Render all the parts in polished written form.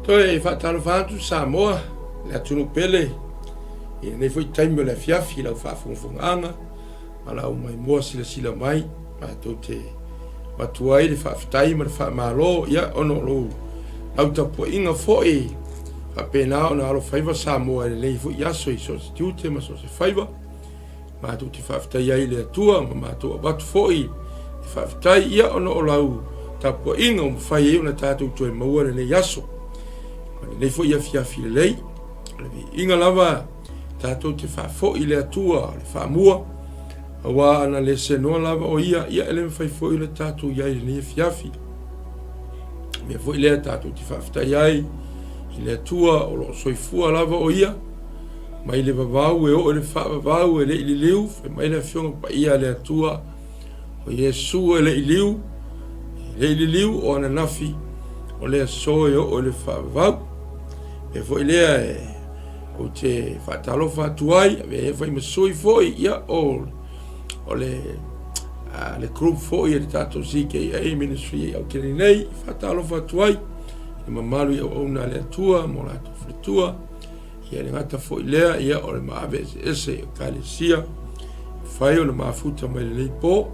Toi fatalo fatu Samoa la tunu pele e nei foi taimi la fiafi la fa fonfonga ala mai mo sila mai ma tote matuai le fa taimi le fa malo ya ono lo au tapo inga foi a pena ona alo faiva Samoa le nei foi yaso I so tute ma so se faiva ma tuti fa tai le tua ma to bat foi fa tai ya ono lau tapo inga um fai una tatu to mo le yaso le foi ia fiafi le lei inga lava tatou te fa fo I le atua le fa mua wa ana le seno lava o ia ele fai fo I le tatou ia le fiafi me fo le tatou te fa fta ia I le atua o lo soifua lava o ia mai le vavau e o le fa vavau e le liu fe mai le fionga pa ia le atua o Yesu le liu o ana nafi o le so o le fa vavau e foi lea o te fatalo fatuai e foi mesoi foi ia o le group foi e tato CKA ministry au kene nei fatalo fatuai e mamalu ia o na le tua mo la to fritua ia le ngata foi lea ia o le maave ese kalesia fai o le mafuta mai le po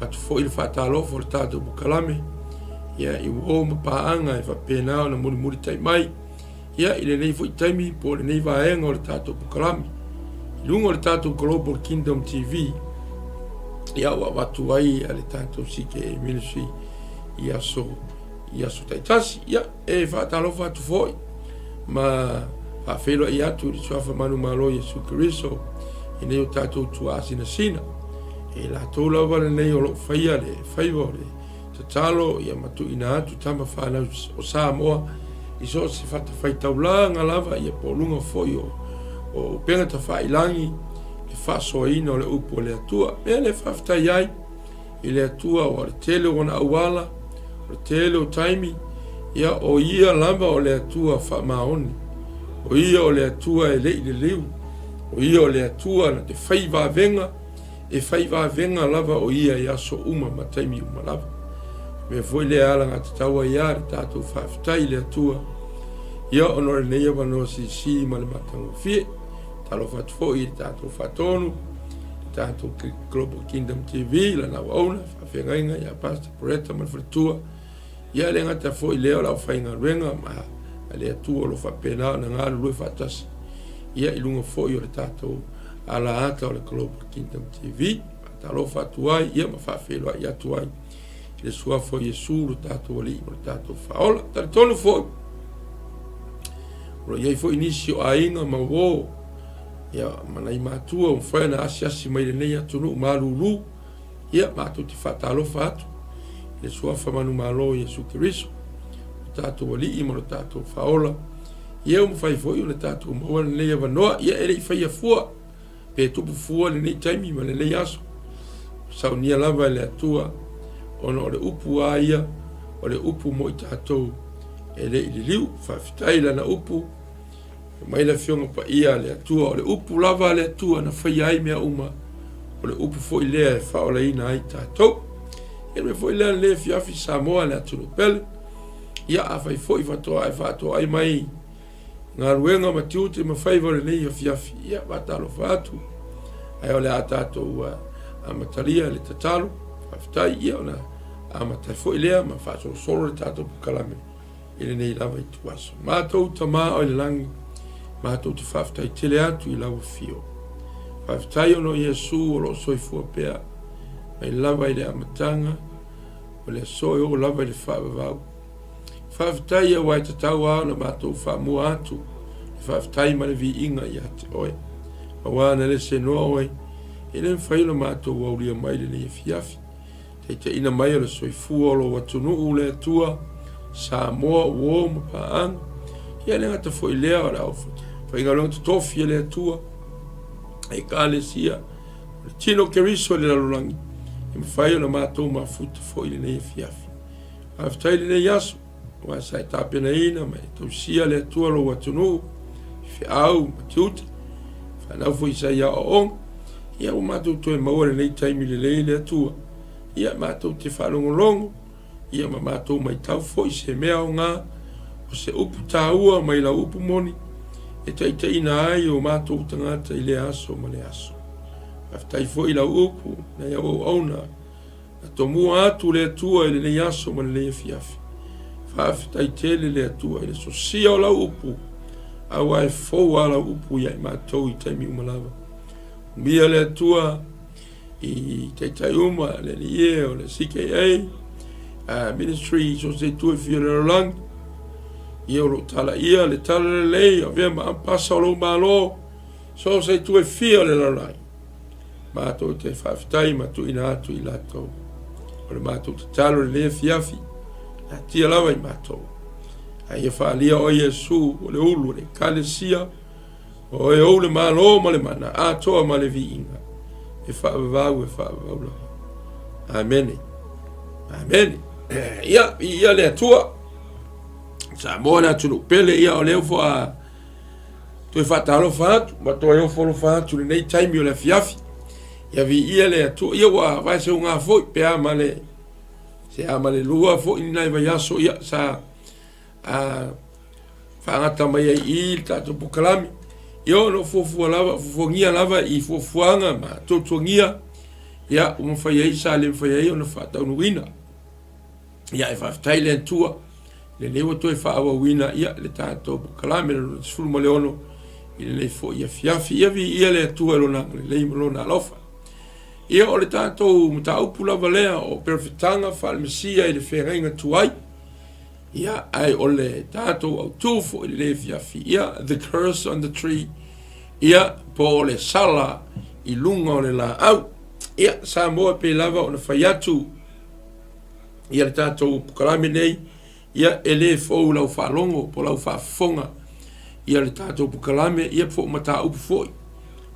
atu foi le fatalo for tato bukalame ia I wo mapaanga e fa pena na muri tai mai ia I le nei foi taimi po le nei vaenga o le tatou pukalami. Lunga o le tatou Global Kingdom TV ia wa watu ai a le tatou CKA Ministry ia so taitasi ia e whaatalo whatu foi ma whawhelo I atu I suafa manu malo Yesu Kiriso I nei o tatou tua sina e la toula wale nei o lo whaia le whaiva le tatalo ia matu ina atu tama whanau o Samoa I so se fata fai taulanga lava ia polunga foi o penga ta fai langi le fa soina o le upo le atua me le fafta iai I le atua o le tele ona awala o le tele o taimi ia o ia lava o le atua fa maoni o ia o le atua e le liu o ia o le atua na te fai va venga lava o ia so uma ma taimi uma lava me foi le ala ngata taua ia tatou whaftai le atua ia onore neia wano si ma le matango fie talo fatu fo I tatou whatonu tatou Global Kingdom TV la na wauna whawhengainga ia pasta poreta ma fritua ia le ngata fo I leo lau whainga ruenga ma le atua lo whapena na ngā lue whatas ia ilunga fo I o le tatou ala ata o le Global Kingdom TV talo fatuai ia ma whawhelua ia tuai le suafo Yesu lo tatou ali o le tatou faola talitonu foi lo iai foi inisi o ainga ma wo ia manai matua o whaia na asi mai le nei atunu malulu ia matou te whatalo fatu le suafa manu malo Yesu Kiriso lo tatou ali mo lo tatou faola ia whai foi o le tatou maua le nei avanoa ia ele I whaia fua pe tupu fua le nei taimi ma le nei aso saunia lava le atua ona o le upu aia o le upu mo I tatou e le liu whawhitai lana upu mai la fionga pa ia le atua o le upu lava le atua na whai ai mea uma o le upu fo I lea e whaola ina ai tatou e me fo I lea le fiafi Samoa le atunu pele ia a whai fo I whatoa ai mai ngā ruenga ma tiute ma whaiva le nei a fiafi ia watalo whatu ai o le a tatou a matalia le tatalo whawhitai ia ona a matai fo I lea ma whato solo le tatou pukalame ele nei lava I tuaso mātou tamā o le langi mātou te whawhitai tele atu I lawa fio whawhitai ono Yesu o lo soifua pea mai lava I le amatanga o le soi o lava I le whaavavau whawhitai a wai tatau au na mātou whaamua atu whawhitai ma le vi inga I ate oe ma wana le se noa oe ele mwhaila mātou waulia mai le nei fiafi te ina mai o le soifua o lo watunu u le atua Samoa uo ma paanga ia le ngata fo I lea o le au whainga longa tutofi le atua e kālesia le tino keriso le lalulangi e mwhai o na mātou mafuta fo I le nei fiafi haftai le nei aso wa sai tapena ina mai tausia le atua lo watunu fi au matiuta whanau fo I sai a o ia o mātou toe maua le nei taimi le atua ia mātou te whalongolongo ia ma mātou mai tau fo I se mea o ngā o se upu tāua mai la upu moni, e taitaina ai o mātou tangata i le aso ma le aso. Aftai fo i la upu, na ia o auna, na tomua atu le atua i le aso ma le fiafi. Whaaftai tele le atua i le sosia o la upu, awa e fo a la upu ia i mātou i taimi umalawa. Mia le atua i teitai uma, le lie o le CKA, ministry so se tue fia le rolangi, ia o lo tala ia, le tala le lei, a vea ma ampasa o lo malo, so se tue fia le rolangi. Mātou te whaafitai, mātou ina atu i latou. O le mātou te talo le lea fiafi, na tia lawa i mātou. A ia whaalia o Yesu, o le ulu, le kalesia, o e ou le malo ma le mana, a toa ma le vi inga. E whaavavau e whaavavau. Amen. Amen. Ia le atua. Sa moana tunu pele ia o leo fo toi whatalo whatu, ma toi o folo whatu le nei taimi o le fiafi. Ia vi ia le atua, ia wa vai se unga foi, pe amale, se amale lua foi ni nai vai aso ia sa whangata mai ai il tato pukalami. Ia no fofua lava, fofongia lava i fofuanga ma totongia. Ia umwhai ai sa le mwhai ai o na whatau nuina. Ia e whaftai le antua. Le lewa toi whaawa wina ia le tātou pukalame le sfulu ma leono. I le lei fo ia fiafi ia vi ia le atua lona le lei malona alofa. Ia o le tātou mtaupu lava lea o perfetanga whalmesia i le whengainga tuai. Ia ai o le tātou au tūfo i le lei fiafi. Ia the curse on the tree. Ia po le sala i lunga o le la au. Ia sa moa pe lava o na whaiatu. Ia le tātou pukalame nei. Ia ele fo lau whalongo po lau whafonga. Ia le tātou pukalame ia po mata upu foi.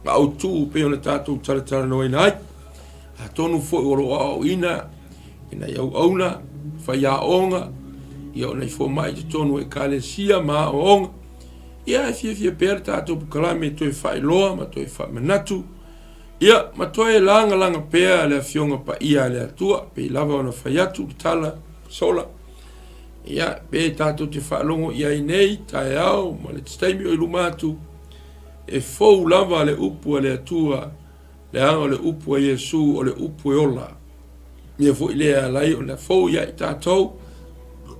Ma au tū pe o le tātou taratara no ina ai. A tonu foi o roa o ina. Ina iau auna. Whaia onga. Ia o nei fo mai te tonu e kalesia ma o onga. Ia e fia pere tātou pukalame toi whailoa ma toi whaimanatu. Ia ma toi langa pea le fionga pa ia le atua. Pe lava o na whaiatu ki tala sola. Ia pe tātou te whaalongo ia i nei, tae au, ma le taimi o i lumatu, e fou lava le upu a le atua, le anga le upu a Yesu o le upu e ola. Mia fo i lea lai o le fou ia i tātou,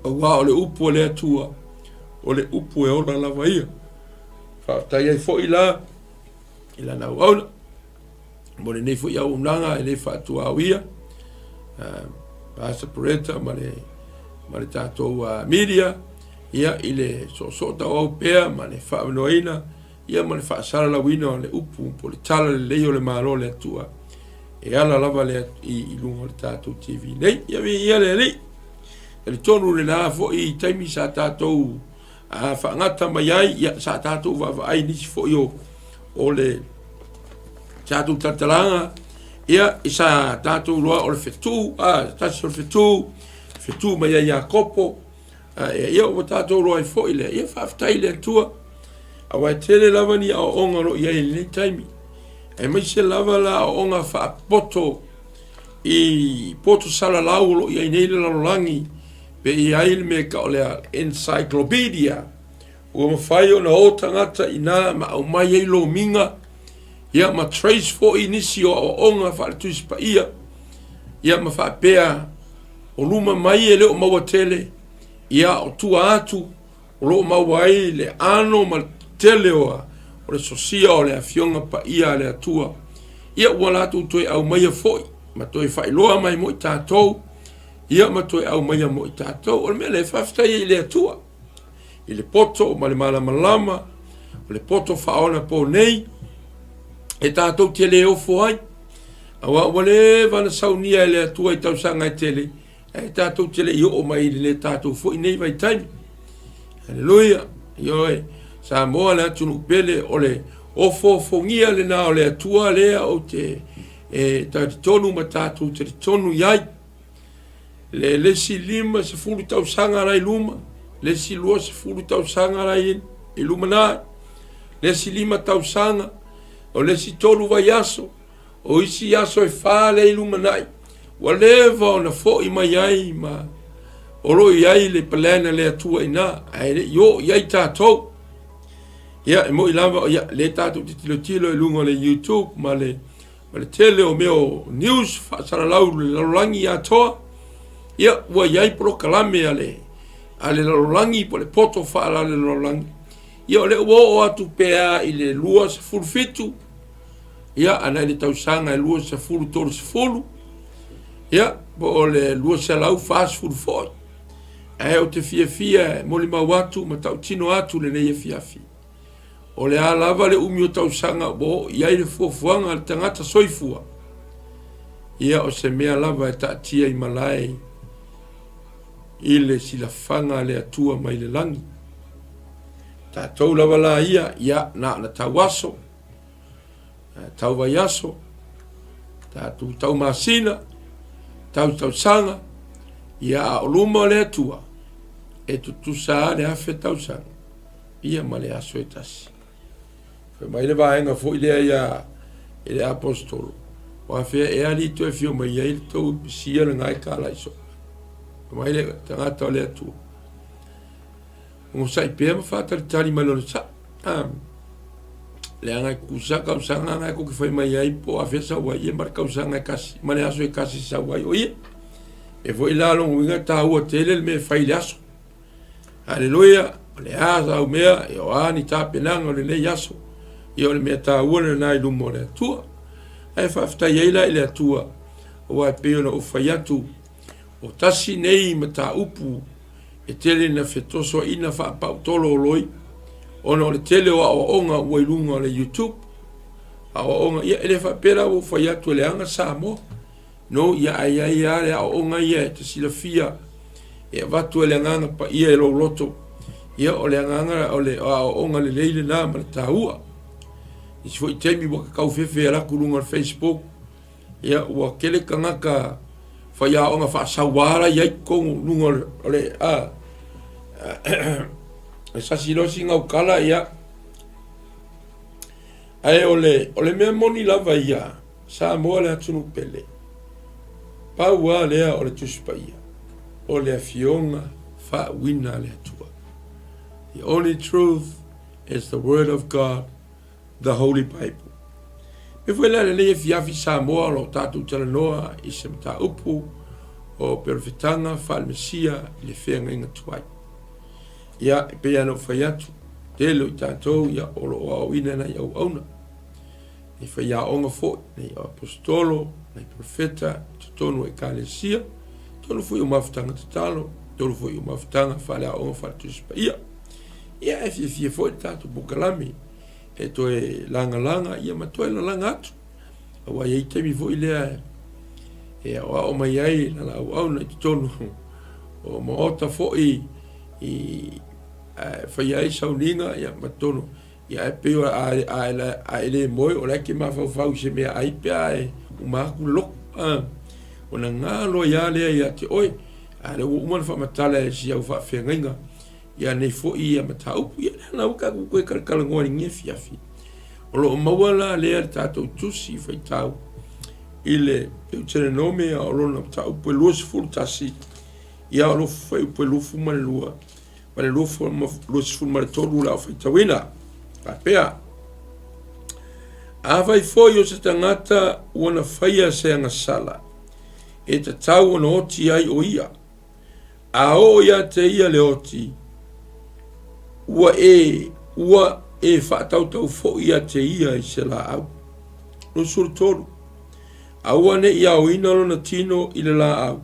o wā o le upu a le atua, o le upu e ola lava ia. Whaatai ai fo i la nau auna, mo le nei fo i au umlanga e le whaatua au ia, Pastor Peretta, ma le tātou media, ia i le so au pea, ma le whaamanoina, ia ma le whaasara lawina o le upu, po le tala le leo le malo le atua. E ala lava le i lunga le tātou TV. Nei, ia le lei. E le tonu le nā fo i taimi sa tātou whaangata mai ai, ia sa tātou ai nisi fo i o le tātou tatalanga, ia i sa tātou roa o le whetu, tasi o le whetu mai ai a kopo, ia o tātou roa i fo i le, ia whaftai le atua, a wai tele lava ni a onga ro ia i le taimi. E mai se lava la a onga whaapoto i poto sala lau ro ia i neile larolangi, pe i aile me ka o lea encyclopedia, ua mawhai o na o tangata i nā ma au mai ei lo minga, ia ma trace fo i nisi o onga whaatusi pa ia ma whaapea o luma mai e leo maua tele, ia o tua atu, o loo maua ai le ano ma tele o le sosia o le afionga pa ia le atua. Ia ua latu toi au maia foi, ma toi whailoa mai mo i tātou, ia ma toi au maia mo i tātou, o le mea le whaftai i le atua. I le poto, ma le malama, o le poto whaona po nei, e tātou te le ofo ai, awa wale vana saunia e le atua i tausanga i tele, e tātou te le i o mai le tātou fo i nei vai taimi. Halleluja, ioe, sa moa le atunu pele o le ofo fongia le na o le atua lea o te tonu ma tātou te tonu iai. Le lesi lima se fulu tausanga rai luma, lesi lua se fulu tausanga rai i luma nai, lesi lima tausanga, o lesi tolu vai aso, o isi aso e whale i luma nai. Wa leva o na fo i mai ai ma o lo iai le palena le atua ina ai le yo iai tātou ia e mo i lava ia le tātou tilo e lunga le YouTube ma le tele o meo news whaasaralau le larolangi atoa ia ua iai prokalame ale larolangi po le poto whaala le larolangi ia o le o atu pea i le lua sa fulfitu ia ana le tausanga e lua sa fulu tolu sa fulu ia po o le lua sa lau fast food foi e o te fia mo le mawatu ma tau tino atu le nei e fia o le alava le umi o tausanga bo iai le fuafuanga le tangata soifua ia o se mea lava e taatia i malai i le silafanga le atua mai le langi tātou lava la ia na tau aso tau vai aso tau masina tau sanga ia o luma le atua e tutusa le afe tausanga ia ma le aso e tasi mai le vaenga fo ile ia ele apostolo wa fe e ali to fio mai ia to sia na ngai kala iso mai le tangata le tu mo sai pe ma fata tali malo sa le anga kusa ka usanga ngai ko ke foi mai ai po a fesa wa ia marka usanga kasi mane aso e kasi sa wa ia e foi la lo winga ta o tele me fai laso aleluia le asa o mea e o ani ta penanga le le yaso ia o le mea tāua nai lumo le atua e whaftai eila i le atua o ai peo na uwhai atu o tasi nei ma tā upu e tele na whetoso ina whaapau tolo o loi ona o le tele o a onga ua i lunga o le YouTube a o onga ia ele whapera o uwhai atu e le anga sa mo no ia ai ale a onga ia e te silafia e watu e le nganga pa ia e lo loto ia o le nganga o le a onga le leile na ma le tāua i si foi temi waka kau fefe ala kulunga on Facebook ia ua kele kangaka whai a onga wha sawara iai kongu lunga ole e sasilosi ngau kala ia ae ole mea moni lava ia sa moa le atunu pele pau a lea ole tuspa ia ole a fionga wha wina le atua. The only truth is the word of God, the Holy Bible. Me foi la le fiafi Samoa lo tatu talanoa i se mta upu o perfetanga fal mesia le fenga inga tuai. Ia pe ano faiatu telo tatou ia olo o ina na ia ona. Ni fa ia onga fo ni apostolo ni profeta tonu e kalesia tonu foi o mafutanga talo tonu foi o mafutanga fala onga fal tuspa ia. Ia fi foi tatu bukalami e to e langa ia mato e langa atu wa ia te mi foi le e o mai ai na o na tonu o moota foi i foi ai sauninga ia matono ia pe a ele moi o la que ma fa se me ai pe ai o ma ku lo o na ngalo ia le ia te oi a le o man fa matala si au fa fenga ia nei fo ia matau ia na uka ku e kalkala ngori nge fiafi o lo mawala le tato tusi fai tau ile eu tere nome o lo na tau pe luas ful tasi ia lo fai pe lu fu mal lua para lu fu luas fu mal toru la fai tawina apea a vai foi o se tangata ona fai se nga sala e te tau no oti ai o ia a o ia te ia le oti ua e whaatau fo ia te ia i se la au. No surtoru. A ua ne ia o ina lona tino i le la au.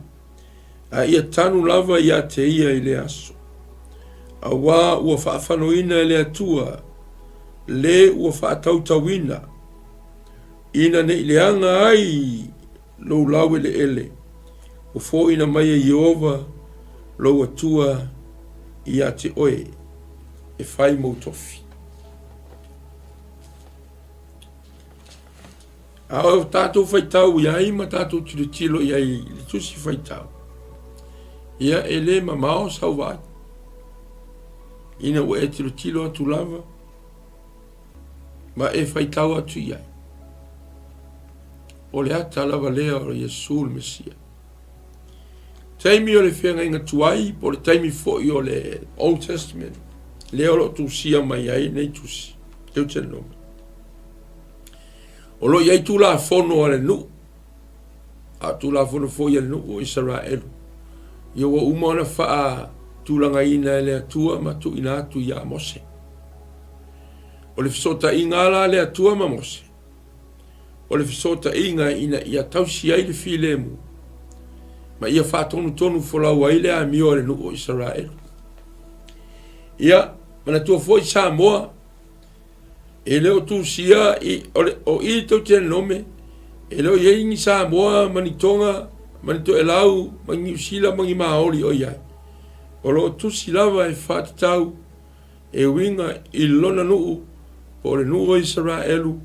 A ia tanu lava ia te ia i le aso. A ua whaafano ina i le atua. Le ua whaatau ina. Ina ne i le anga ai lo lau ele ele. O fo ina mai e Yehova lo atua ia te oe. E fai mautofi. Ao tātou fai tau iai ma tātou tilo iai le tusi fai tau. Ia ele mamao sau vai. Ina ua e tilo atu lava. Ma e fai tau atu iai. O le ata lava lea o Yesu le Mesia. taimi o le whenga inga tuai, po le taimi fo i o le Old Testament. Leo lo tu sia mai ai nei tusi. Teu te nome. O lo iai tu la fono ale nu. A tu la fono fo i ale nu o Israelu. Ia wa umona faa tulanga ina ele atua ma tu ina atu ia Mose. O le fisota inga ala le atua ma Mose. O le fisota inga ina ia tausi ai le filemu. Ma ia faa tonu folau ai le amio ale nu o Israelu. Ia, mana tua foi Samoa. E leo tu sia o i tau te nome. E leo iei ni Samoa Manitonga, Manito Elau, Mangi Usila, Mangi Maori o iai. O lo tu silava e whati tau e winga i lona nuu po le nuu o Israelu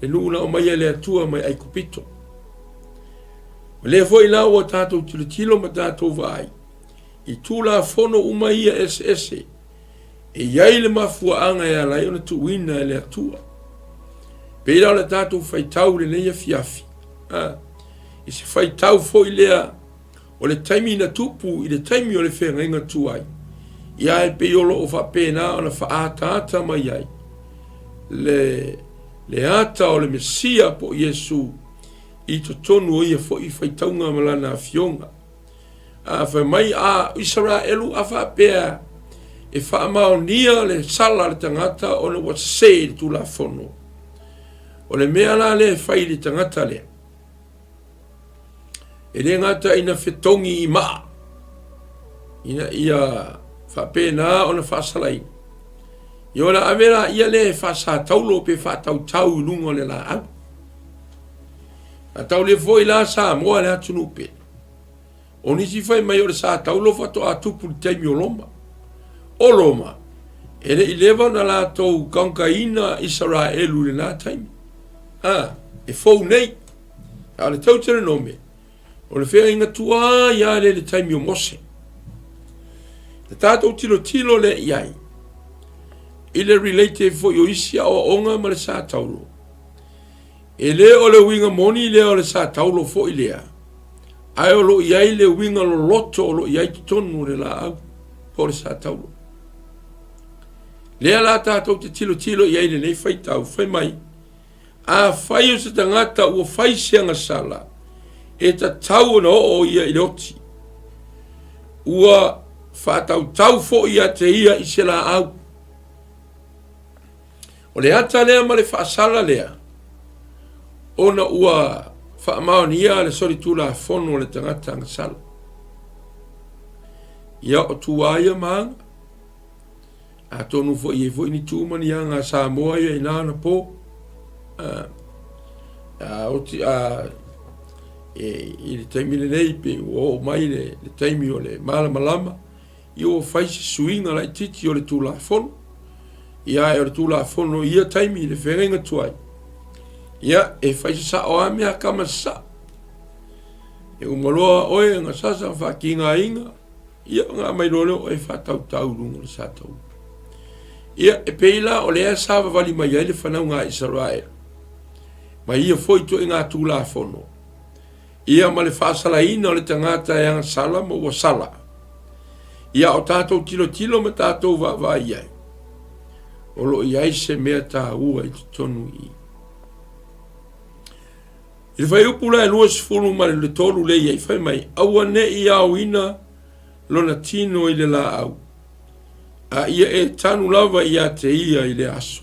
e nuu na o mai le atua mai ai kupito. O le foi la o tātou tilo ma tātou vai. I tu la fono umaia ese. E iai le mafua anga e alai ona tu wina e le atua. Peira o le tātou fai tau le neia fiafi. I se fai tau fo i lea o le taimi na tupu i le taimi o le whenga inga tuai. Ia e peiolo o wha pēnā o na wha ata mai ai. Le ata o le Mesia po Yesu i to tonu o ia fo i whai taunga malana a fionga. A whai mai a Israelu a wha pēa e wha maonia le sala le tangata o na wasei tu la fono. O le mea la le whai le tangata lea. E le ngata ina whetongi i maa. Ina ia whapena o na whasalaina. I ora avera ia le whasa taulo pe whatau lungo le la au. A tau le foi la sa moa le atunu pe. O nisi whai mai o le sa taulo whato a tupu le taimi o loma. O loma. E le ilewa na la tau kankaina Israelu le na taimi. E fau nei. A le tau tere nome. O le whea inga tua ia le taimi o Mose. Te tātou tilo le iai. I le relate fo i o isia o onga ma le sa taulo. E le o le winga moni le o le sa taulo fo i lea. Ai o lo iai le winga lo loto o lo iai tonu le la au. Po le sa taulo. Lea la tātou te tilo iai le nei fai tau, fai mai. A fai o se tangata ua fai sianga sala. E ta tau na o ia i roti. Ua whatau fo ia te ia i se la au. O le ata lea ma le whaasala lea. Ona ua whaamao ni ia le sori tula fono le tangata ang sala. Ia o tuaia maanga. A tonu fo i e fo ini tūmani a ngā Samoa ia i nāna po. I le taimi le nei pe o mai le taimi o le malama i o faisi suinga la titi o le tula fono ia e o le tula fono ia taimi le whenga tuai ia e faisi sa o amea kama sa e umaloa oe ngā sasa whakinga inga ia ngā mai loleo e whatau lungo le sa tau ia e peila o le ea sawa wali mai ai le whanau ngā Israel mai ia foi to ngā tula fono ia ma le whaasalaina o le tangata e anga sala ma ua sala. Ia o tātou tilo ma tātou wa iai. O lo iai se mea tā ua i tonu i. I le whai upula e lua sifuru ma le tolu le iai whai mai. Aua ne i au ina lona tino i le la au. A ia e tanu lava i a te ia i le aso.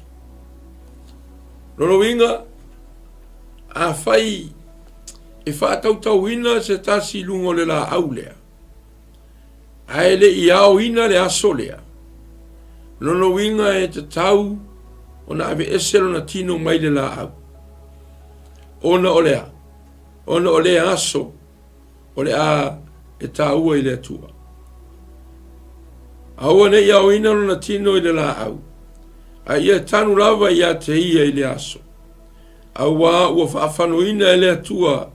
Lolo winga a whai e whaatau ina se tasi lungo le la au lea. Aele i au ina le aso lea. Lono winga e te tau o na ave eselo na tino mai le la au. Ona o lea. Ona o lea aso. O lea e taua i le atua. Aua ne i au ina lo na tino i le la au. A ia tanu lava i a te ia i le aso. Aua ua whaafano ina i le atua.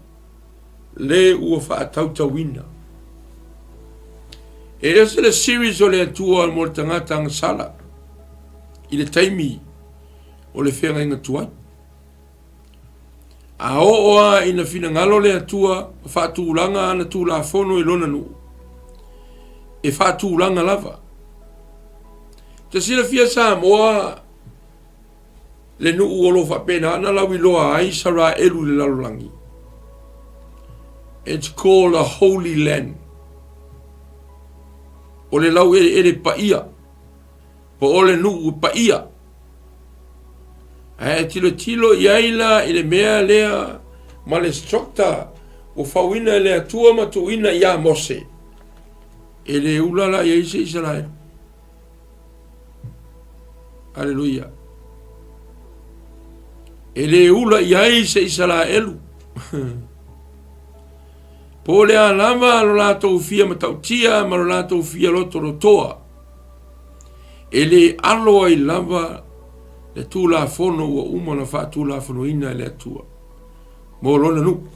Le ua whaatautawina. E ese le series o le atua mo le tangata ang sala. I le taimi o le whenga inga tuai. A oa ina fina ngalo le atua whaatulanga ana tula fono i lona nu. e whaatūlanga lava. Te sila fia Samoa le nuu olo whapena ana lawi loa ai sara elu le lalolangi. It's called a holy land. O le lau ere paia. Po o le nuu paia. E tilo iaila i le mea lea ma le structa o whawina le atua matuina ia Mose. E le ulala ia ise Israel. Aleluia. E le ula ia ise Israelu. Po le alama lo lato fia matautia ma lo lato fia loto rotoa. E le alo ai lava le tula fono wa uma na fa tula fono ina le atua. Mo lona nu.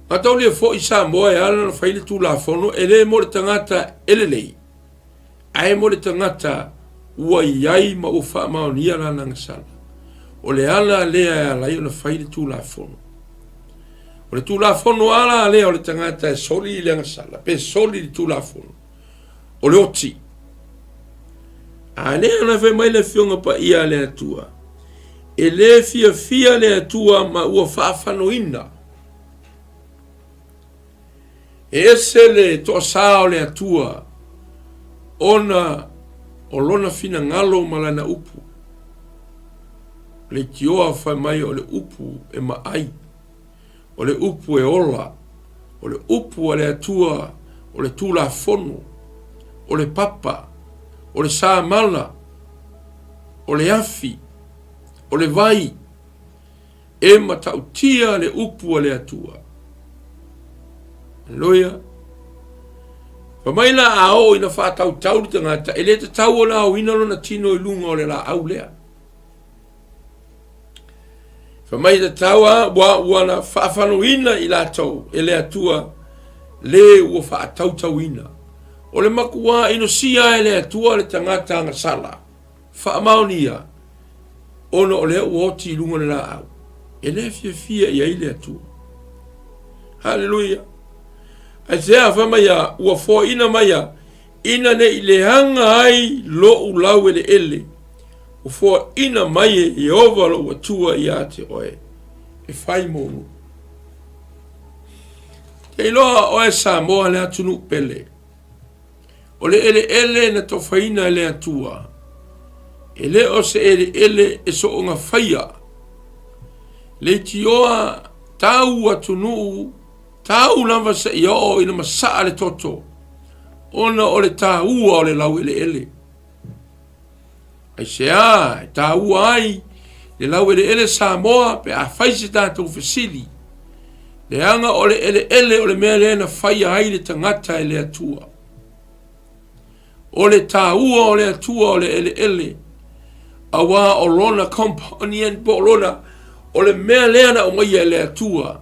Atau le fo isa moa e ala na faile tula fono e le mo le tangata ele lei. Ai mo le tangata ua iai ma ufa maonia la nangasala. O le ala lea ala i na faile tula fono. O le tula fono ala lea o le tangata e soli i le nangasala. Pe soli li tula fono. O le oti. A lea na fe mai le fionga pa ia le atua. E le fia le atua ma ua whaafano ina. E ese le toa sao le atua. Ona o lona fina ngalo malana upu. Le kioa whai mai o le upu e maai. O le upu e ola. O le upu a le atua. O le tula fono. O le papa. O le saa mala. O le afi. O le vai. E matautia le upu a le atua. Loia. Pamaila ao ina whaatau tau te ngata. E le te tau o la o ina lona tino i lunga o le la au lea. Pamaila tau a wana whaafano ina i la tau. E le atua le ua whaatau tau ina. O le makua ino sia e le atua le tangata anga sala. Whaamaunia. Ono o le uoti i lunga le la au. E le fia i ai le atua. Hallelujah. Aisea fa maya ua fo ina maya ina ne ile hanga ai lo ulau ele ele u fo ina mai Jehova lo watua ia te oe e fai monu te iloa oe Samoa le atunu pele o le ele na tofaina le atua ele o se ele e so onga faya le tioa tau atunu tau lava se yo ina masa le toto ona o le tau o le lau ele ai sea tau ai le lau ele Samoa pe a faisi tatu fesili le anga o le ele o le mea le na fai ai le tangata ele atua o le tau o le atua o le ele awa o lona component po lona o le mea le na o mai ele atua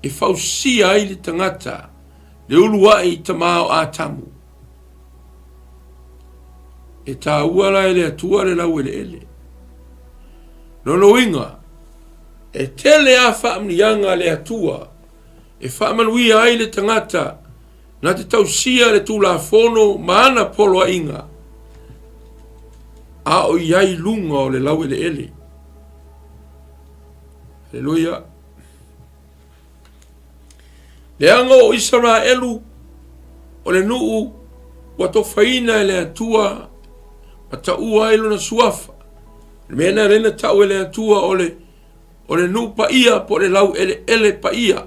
e fausia ai le tangata le ulua i tamao a tamu e ta uala ele atua le lau ele nono inga e tele a whaamnianga le atua e whaamanui ai le tangata na te tausia le tula fono maana polo inga a o iai lunga o le lau ele Hallelujah. Le anga o Israelu o le nuu wa tofaina ele atua ma taua ilo na suafa le mena rena tau ele atua o le nuu paia po le lau ele paia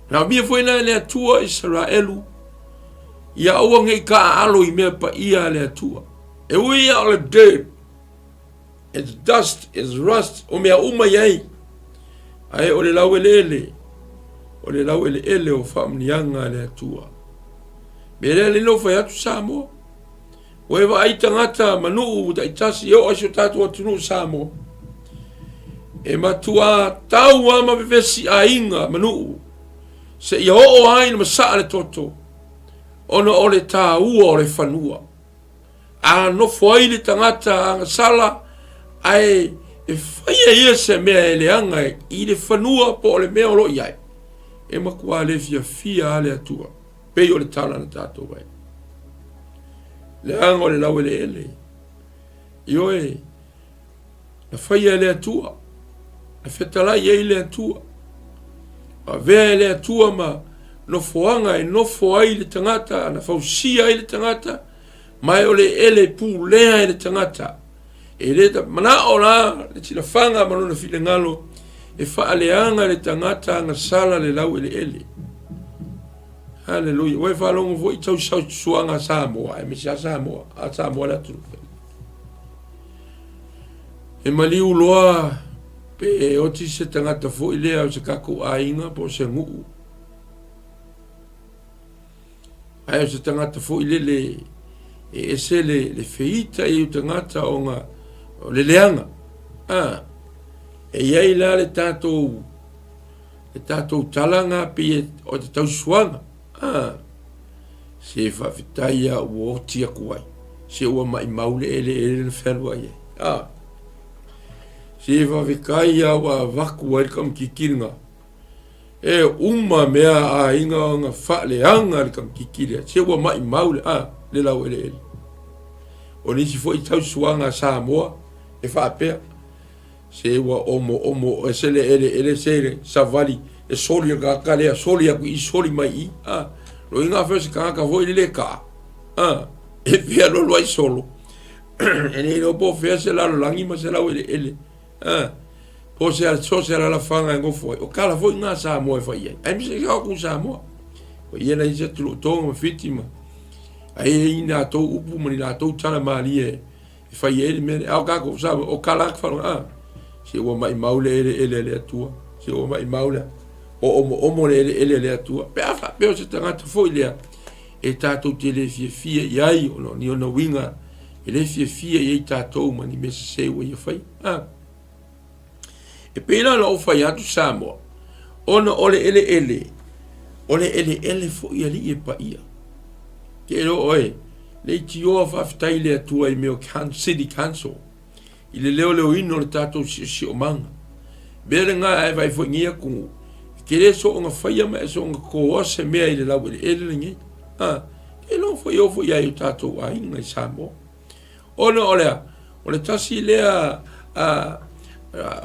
na mia foina ele atua Israelu ia aua ngei ka alo i mea paia ele atua e uia o le dirt it's dust, it's rust o mea uma iai ai o le lau ele o le lau ele o whaamnianga le atua. Mele le no whai atu Samoa. O ewa ai tangata manuu da itasi o asio tatu atunu Samoa. E matua tau ama vevesi a inga manuu. Se i ho ai na masaa le toto. Ona o le tā ua o le whanua. A no fwai le tangata anga sala ai e whaia ia se mea ele anga i le whanua po le mea olo iai. E makua le fia ale atua. pei o le tala na tātou vai. Le anga o le lau ele ele. Io e, na whaia ele atua, na whetalai e ele atua, a vea ele atua ma no foanga e no foai le tangata, na fausia ele tangata, mai o le ele pu lea ele tangata. E le ta mana o la, le tina whanga mano na file ngalo, e whaaleanga le tangata nga sala le lau ele ele. Hallelujah. Wai whalongo vo i tau sau suanga Samoa, e misia Samoa, a Samoa la turu. E maliu loa, pe o ti se tangata fo i lea o se kako a inga po se nguu. Ai o se tangata fo i lele, e se le feita i o tangata o nga, o le leanga. E iai la le tātou talanga pe o te tau suanga. Se whawhitaia ua otia kuai. Se ua mai maule ele na whelua ie. Se whawhikaia ua waku ai kam kikiringa. E uma mea a inga o ngā whaaleanga le kam kikiria. Se ua mai maule, le lau ele. O nisi fo i tau suanga Samoa, e whaapea. Se ua omo, e sele ele sere, savali, e soli ka kalea, soli aku i soli mai i. Lo inga fese kanga hoi le ka. E fia lo ai solo. E ne lo po fese la langi ma se la ele. Po se al so se la fanga ngo foi. O kala foi nga Samoa e fai. Ai mi se ka ku Samoa. O ia na isa tu to fitima. Ai ina to upu mani la to tala mali e fai ele me au ka ko sa o kala fa se o mai maule ele atua. Se o mai maule o ele atua. Pe o se tangata foi lea. E tātou te le fia iai ono ni ona winga. E le fia iai tātou mani me se wa ia fai. E pēna la o fai atu Samoa. Ona ole ele. Ole ele foi ali e pa ia. Ke lo oe. Le tio whaftai le atua i meo City Council. I le leo ino le tātou si o manga. Bere ngā e vai foi ngia kungu. Ke le so o ngā whaia ma e so o ngā koa se mea i le lau ele ngi. Ke lo foi o foi ai o tātou a inga i Samoa. Ona ole tasi lea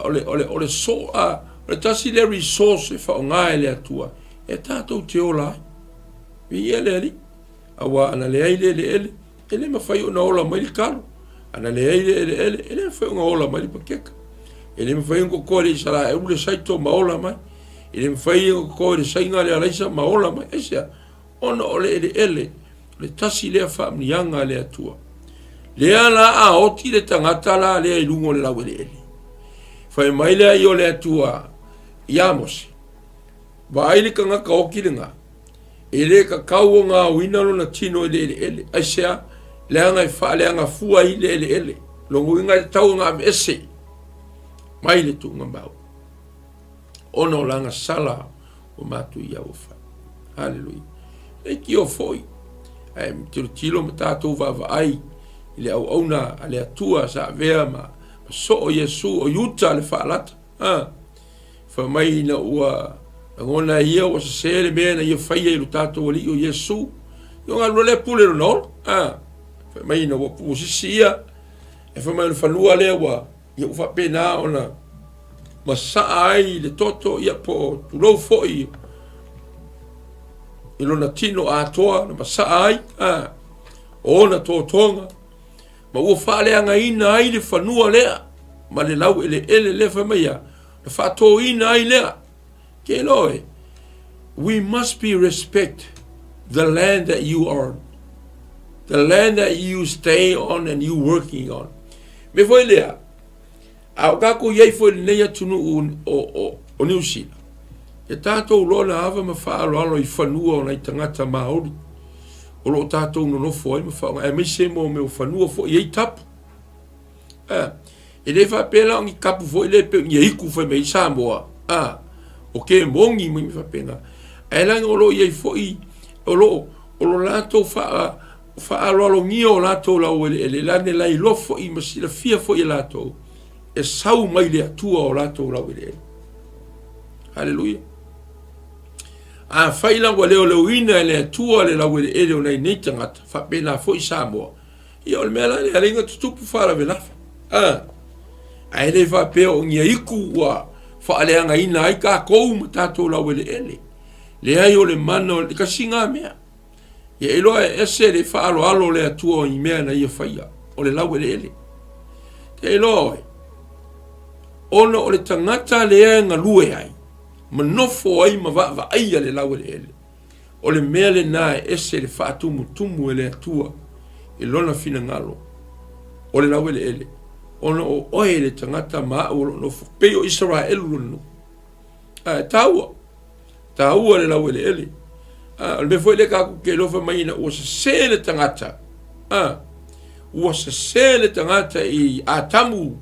ole so ole tasi lea resource e wha o ngā e le atua. E tātou te ola ai. Vi ele ali. Awa ana le ai le ele. Ele ma whai o na ola mai li karo. Ana le ai ele fai unga ola mai pa keka. Ele me fai unga kore i sara e ule saito ma ola mai. Ele me fai unga kore sai ngā le alaisa ma ola mai. Esia, ona ole ele, le tasi lea whaamnianga le atua. Lea la a oti le tangata la lea i lungo le lau ele. Fai mai lea i o le atua i Amosi. Wa aile ka ngaka oki le ngā. Ele ka kau o ngā winalo na tino ele. Aisea, leanga i wha leanga fua i ele. Longo inga i tau ngā mese. Mai le tu ngā mau. Ono langa sala o matu i au wha. Hallelujah. E ki o foi. Ai tilo ma tātou wawa ai. I le au auna a le atua sa vea ma so o Yesu o yuta le wha alata. Wha mai na ua ngona ia o se sele mea na ia whaia i lo tātou ali o Yesu. Yo ngā lule pule ro nol. Wha mai na ua pusisi ia. E wha mai na whanua lea wa. Ia ufa pena ona. Ma saa ai le toto ia po tulou foi. I lona tino a toa na ma saa ai. Ona tō tonga. Ma ua wha lea ngā ina ai le whanua lea. Ma le lau ele le wha mai a. Na wha tō ina ai lea. Ke loe, we must be respect the land that you own, the land that you stay on and you working on. Me foi lea, au kako iei foi leia tunu o New Zealand. E tātou lona ava ma whaaloalo i whanua o nei tangata Māori. O lo tātou no nofo ai ma whaonga, e me se mo me o whanua fo iei tapu. E le whapela o ngi kapu fo i le pe ngi hiku fai me i Samoa. O ke mongi mi whapena. E langa o lo iei foi, o lo lato wha aloalo ngia o lato lau ele lane lai lo foi, ma sila fia foi lato. E sau mai le atua o lato lau ele. Hallelujah. a faila wa leo ina le tua le la wele ele ona nei tangata fa pena fo Samoa ia o mela le alinga tutupu fara vela ai le fa pe o ngia iku wa fa ale anga ina ai ka ko matato la wele ele le ai o le mano le kasinga mea ia elo ese le fa alo le tua i mea na ia faia o le la wele ele te elo ono o le tangata le nga lue ai manofo ai ma va ai le lawe ele o le mele na ese le fatu mutumu ele tua e lona fina ngalo o le lawe ele ono o oe le tangata ma o no pe o Israel no taua le lawe ele le foi le ka ke lo fa mai na o se le tangata o se le tangata i atamu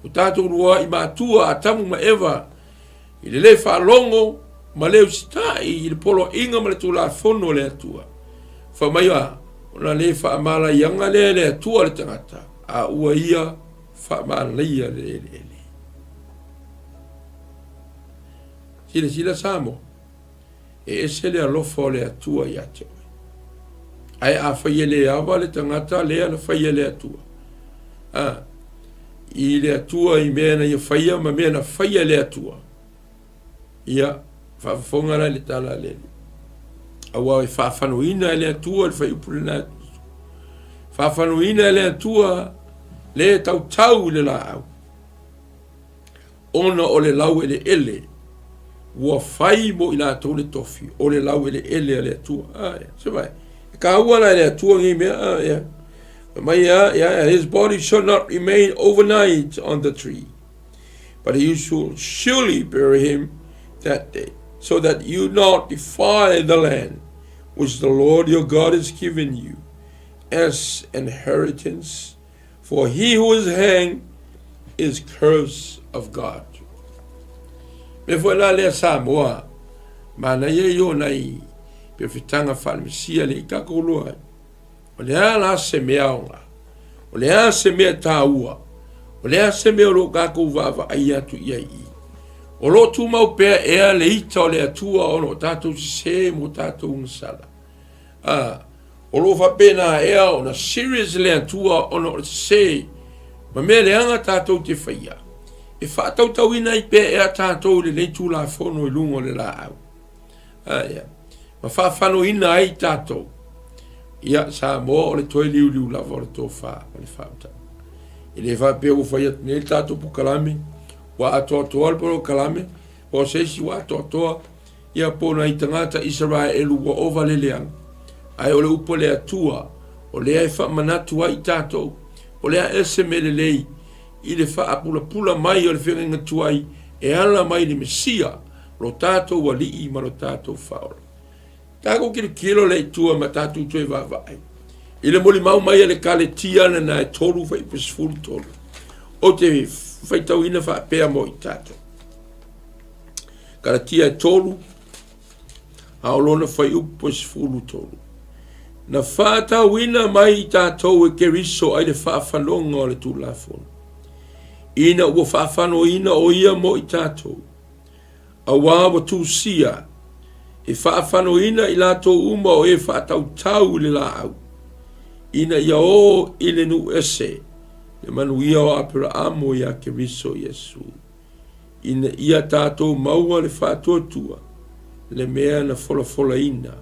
o tatou rua i matua atamu ma eva i le fa longo ma le usita i le polo inga ma le tula fono le atua fa mai ona le fa mala yanga le atua le tangata a ua ia fa mala ia le sila samo e ese le alofo le atua ia te ai a fa le ava le tangata le fa le atua i le atua i mea na ia faia ma mea na faia le atua ia whaafonga le tala le awa e whaafanoina le atua le whaiupule na whaafanoina le atua le tau le la au ona o le lau ele ele ua whai mo i la tau le tofi o le lau ele ele le atua se vai ka ua na le atua ngi mea his body shall not remain overnight on the tree, but you shall surely bury him that day, so that you not defile the land which the Lord your God has given you as an inheritance. For he who is hanged is cursed of God. Me foi la le Samoa, mana ye yo nai pe fitanga falmisia le kakoloa. O le ala se mea onga, o le ala se mea taua, o le ala se mea lo kako vava ai atu ia i. O lo tu mau pea ea le ita o le atua ono tatou se mo tatou ngasala. O lo fa pena ea o na serious le atua ono se, ma mea le anga tatou te whaia. E wha tau tau ina i pea ea tatou le leitu la fono i lungo le la au. Ma wha whano ina ai tatou. Ia sa mo o le toi liu lava o le tofa o le whaata. I le whape o whaia ne tatou pu kalame, wa atoa le polo kalame, o seisi wa atoa ia pona i tangata Israelu wa ova le leang. Ai o le upo le atua, o le ai wha manatua i tatou, o le a ese me le lei, i le wha pula mai o le whenga tuai, e ala mai le mesia, lo tatou wa lii ma lo tatou whaola. Tako kilo le tua ma tatu tue vavai. Ile moli mau mai le kale tia na e tolu fai pesfulu tolu. O te fai tau ina fa pea mo i tato. Kala tia e tolu, haolona fai upo pesfulu tolu. Na fa tau ina mai i tato e keriso ai le fa whanonga o le tu lafon. Ina ua fa whano ina o ia mo i tato. A wawa tu sia, e whaafano ina i lato uma o e whaatau le la au. Ina ia o ile nu ese, le manu ia o apera amo ia ke riso Yesu. Ina ia tatou maua le whaatotua, le mea na fola ina,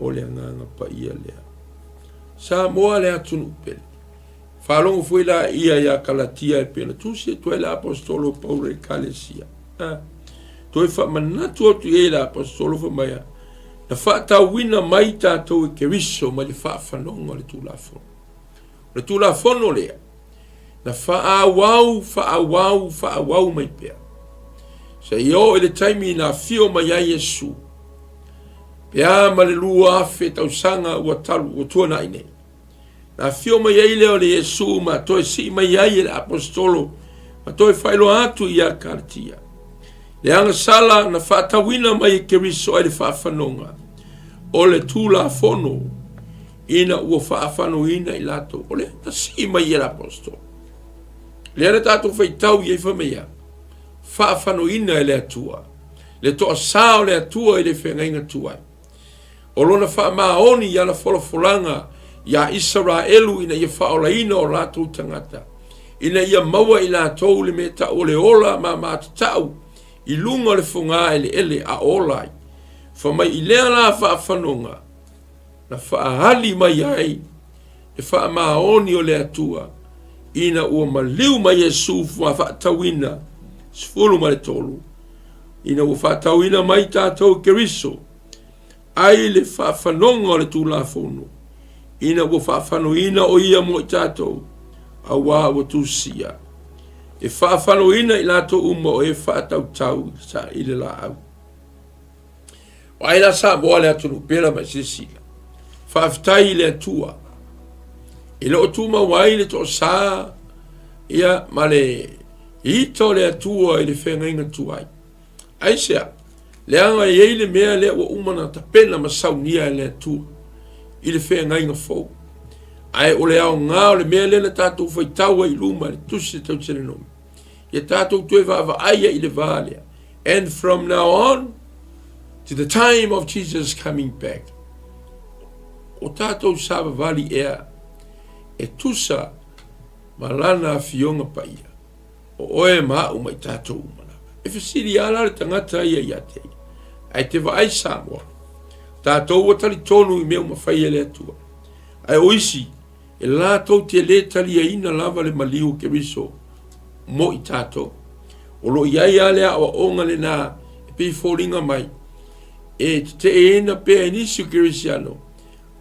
o le anganga pa ia lea. Sa moa le atunu upele. Whalongo fuila ia kalatia e pena, tusi e tuele apostolo Paulo e kalesia. Toi fa manatu tu ela apostolo fa maya na fa ta wina mai tatou e keriso ma le fa fanonga le tu la fono le na fa awau mai pea se yo ele taimi na fio mai Yesu pea ma le lua afe tau sanga ua talu o tuana ine na fio mai ile o le Yesu ma toi si mai le apostolo ma toi failo atu ia kartia. Le anga sala na whaatawina mai ke riso ai le whaafanonga. O le tūla fono, ina ua whaafano ina i lato. O le ta si mai e l'aposto. Le ana tātou whaitau i e whamea. Whaafano ina e le atua. le toa sao le atua i le whengainga tuai. O lona wha maoni ia na wholofolanga ia Israelu ina ia whaolaina o rātou tangata. Ina ia maua i lātou le me ta o le ola ma mātatau i lunga le whunga ele a olai. Whamai i lea la whaafanoga na whaahali mai ai e wha maoni o le atua ina ua maliu mai Yesu whaatawina sfulu ma le tolu. Ina ua whaatawina mai tātou keriso ai le whaafanoga o le tūlafonu. Ina ua whaafanoina o ia mo i tātou a wā ua tūsia. E whaafanoina i lātou uma o e whaatautau sa i le la au. Waila sa moa le atunu pera mai sisila. Whaafitai le atua. I le o tūma wai le to sa ia ma le ito le atua i le whengainga tuai. Aisea, le anga i eile mea le ua umana ta pena ma saunia le atua i le whengainga fau. Ai o le au ngā o le mea le na tātou whaitaua i luma le tusi tau tene nomi. Ia tātou tue whaava aia i le vālea. And from now on, to the time of Jesus coming back. O tātou sāwa vali ea, e tusa malana fionga paia. O oe maa umai tātou umana. E whasiri ala le tangata ia ia te. Ai te vaai Samoa. Tātou watali tonu i mea umawhai le atua. Ai oisi, e lātou te le tali a ina lava le maliu ke riso mo i tātou. O lo iai alea o onga le nā, e pei fōringa mai. E te ena pea inisio kirisiano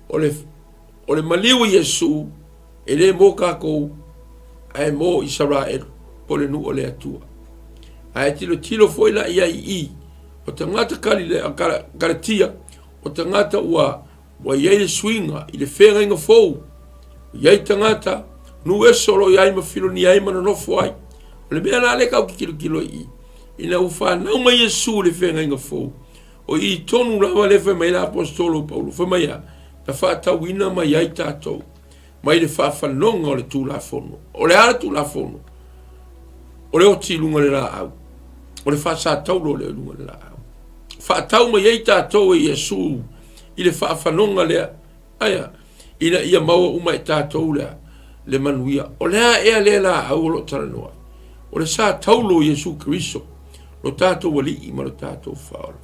o le maliu Yesu e le mo kākou ai mo Israel po le nu o le atua. Ai tilo foi la ia i o te ngata kali le karatia o te ngata ua iai le swinga i le whenga inga fou iai te ngata nu e solo iai ma filo ni ai mana nofo ai o le mea na le kau ki kilo i ina ufa nau mai Yesu le whenga inga fou o i tonu rawa le mai la apostolo Paulo mai a na whaatawina mai ai tātou mai le whaafanonga o le tūlafono o le ara tūlafono o le oti lunga le la au o le whaasātaulo le lunga le la au whaatau mai ai tātou e Yesu i le whaafanonga lea aia ina ia maua umai tātou lea le manuia o lea ea lea la au o lo taranoa o le sa taulo Yesu Kristo lo tātou wali i ma lo tātou whaora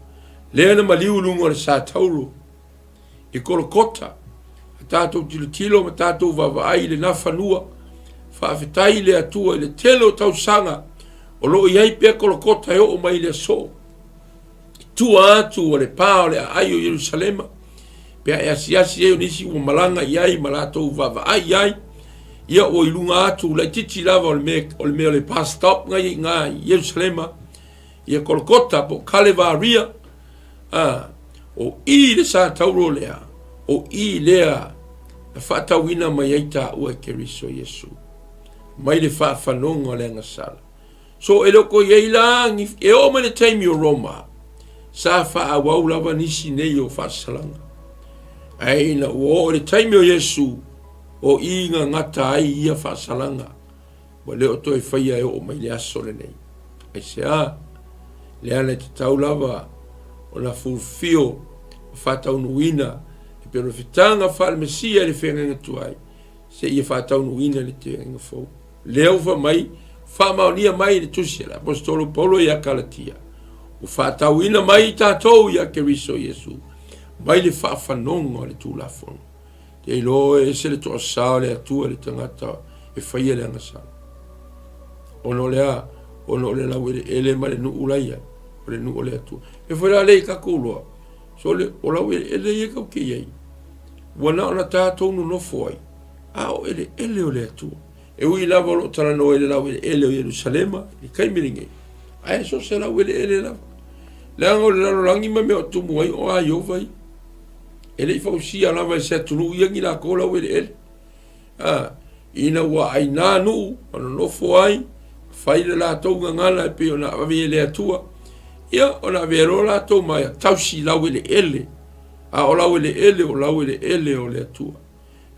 lea na maliu lunga le sa taulo i kolokota a tātou tilo ma tātou vavaai le nafanua whaafetai le atua i le telo tau sanga o lo iai pia kolokota e o mai le so tua atu o le pā o le ai o Yerusalema pia e asiasi e o nisi o malanga iai ma lātou vavaai iai ia o ilunga atu la titi lava o le mea le pastop ngai ngā Yerusalema ia kolokota po Kalevaria o i le sa tauro lea o i lea na whaatawina mai aita ua keriso Yesu mai le whaafanonga le ngasala so e loko iei langi e o mai le taimi o Roma sa whaawau lava nisi nei o whaasalanga ai na o le taimi o Yesu o i ngā ngata ai ia whaasalanga wa leo toi whaia e o mai le aso le nei ai se le ana te tau lava o na fulfio whaataunuina e pero fitanga whaal mesia le whenga tuai se ia whaataunuina le te whenga fau leo wha mai whaamaunia mai le tusia la apostolo Paulo ia Galatia o whaatauina mai tātou ia keriso Yesu mai le whaafanonga le tūlafono te ilo e se le toa sao le atua le tangata e whaia le angasana ono lea ono le lau ele ma le nuu laia o le nuu le atua e whaia lei kakuloa so le o lau ele ia kau ke iei wana ona tātou no nofo ai ao ele o le atua e ui lava o lo tarano ele lau ele o Yerusalema i kaimiringe ae so se lau ele lava le ango le lalo langi ma mea o tumu ai o a iovai ele i fausia lava e se atunu iangi la ko lau ele ina ua ai nanu ona nofo ai whaile la tau ngangana e pe ona avi ele atua ia ona vero la tau mai tausi lau ele o lau ele o le atua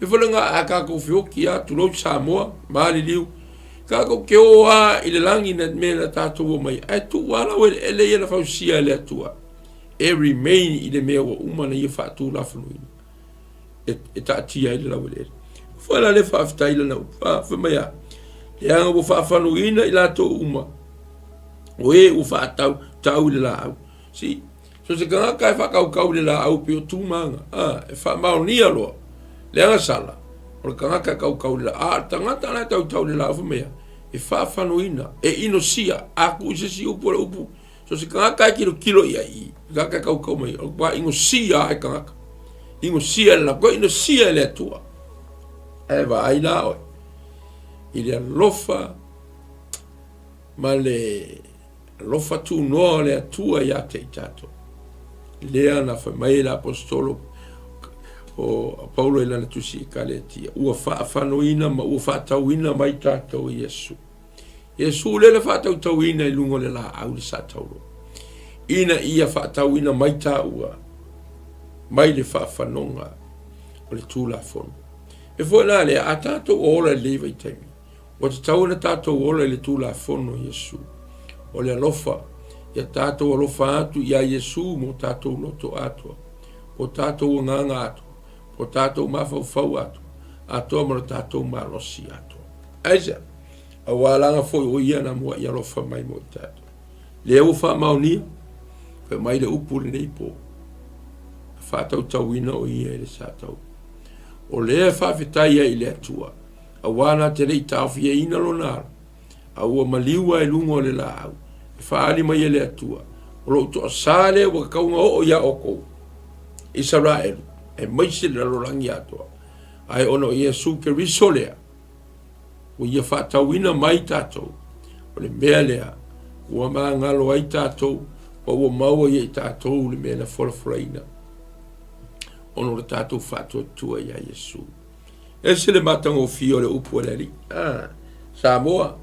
e whananga a kako whioki a tulou Samoa maali liu Kako ke oa i le langi na mea tātou mai. Ai tu wala o ele ia na fausia le atua. E remain i le mea wa umana ia whaatu lafanuina. E ta tia i le lau ele. Whala le whaafta i le nau. Whamaya. Le anga wo whaafanuina i lato uma. O e u whaatau tau i le lau. Si. So se kanga kai whakau le lau pio tūmanga. E whaamaunia loa. Le anga sala. O le kanga kai kau le lau. Tangata na tau le lau whamaya. E whaafanuina. E ino sia. Aku i se si upu le upu. So se kanga kai kilo ia i. Kanga kau mai. O kwa ingo sia ai kanga. Ingo sia la ko ino sia le atua. E va ai la oi. I le lofa. Ma le lofa tu no le atua ia te tato. Lea na fa mai la apostolo o Paulo ila na tusi kaletia. Ua whaafanoina ma ua whaatauina mai tato Yesu. Yesu le whaatau tauina i lungo le la au le sa tauro. Ina ia whaatauina mai ta ua. Mai le whaafanonga o le tūla fono. E fo na le a tato ola lewa i taimi. O te tau na tato ola le tūla fono Yesu. O le alofa. Ia tato alofa atu ia Yesu mo tato loto atua. O tato nganga atu. O tato mafau atu. Atua mo tato malosi atu. Aisa. A walanga foi o ia na mua ia alofa mai mo tato. Le ufa maunia. Fe mai le upu le neipo. Fatau tauina o ia ele satau. O lea whawhetaia i le atua. A wana te rei tawhia ina lonara. A ua maliua e lungo le la au. E whaali mai e le atua. O lo uto asale wa kaunga o ia oko. Israel. E maise le lorangi atua. Ai ono Yesu ke risolea. O ia whatauina mai tātou. O le mea lea. Ua maa ngalo ai tātou. O ua maua i tātou le mea na wholafuraina. Ono le tātou whātua tua ia Yesu. E se le matanga o fio le upu le li. Samoa.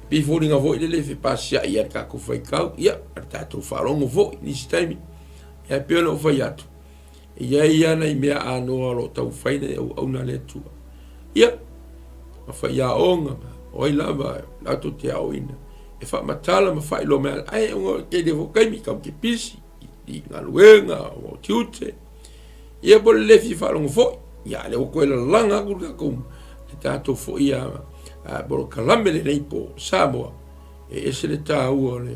Biforinga vo i le le pasia ia ka ko fai kau. Ia, tātou wharongo vo nisi taimi. Ia peona o fai atu. Ia na i mea anoa lo tau whaine au na le tua. Ia. Ma fai ia onga. Oi lava. Lato te au ina. E wha matala ma whai lo mea. Ai, onga kei de vo kaimi kau ke pisi. I ngaluenga o tiute. Ia bole lefi whalongo fo. Ia le oko ela langa kuru kum. Le tātou fo ia boro kalame le neipo Samoa. E ese le tā ua le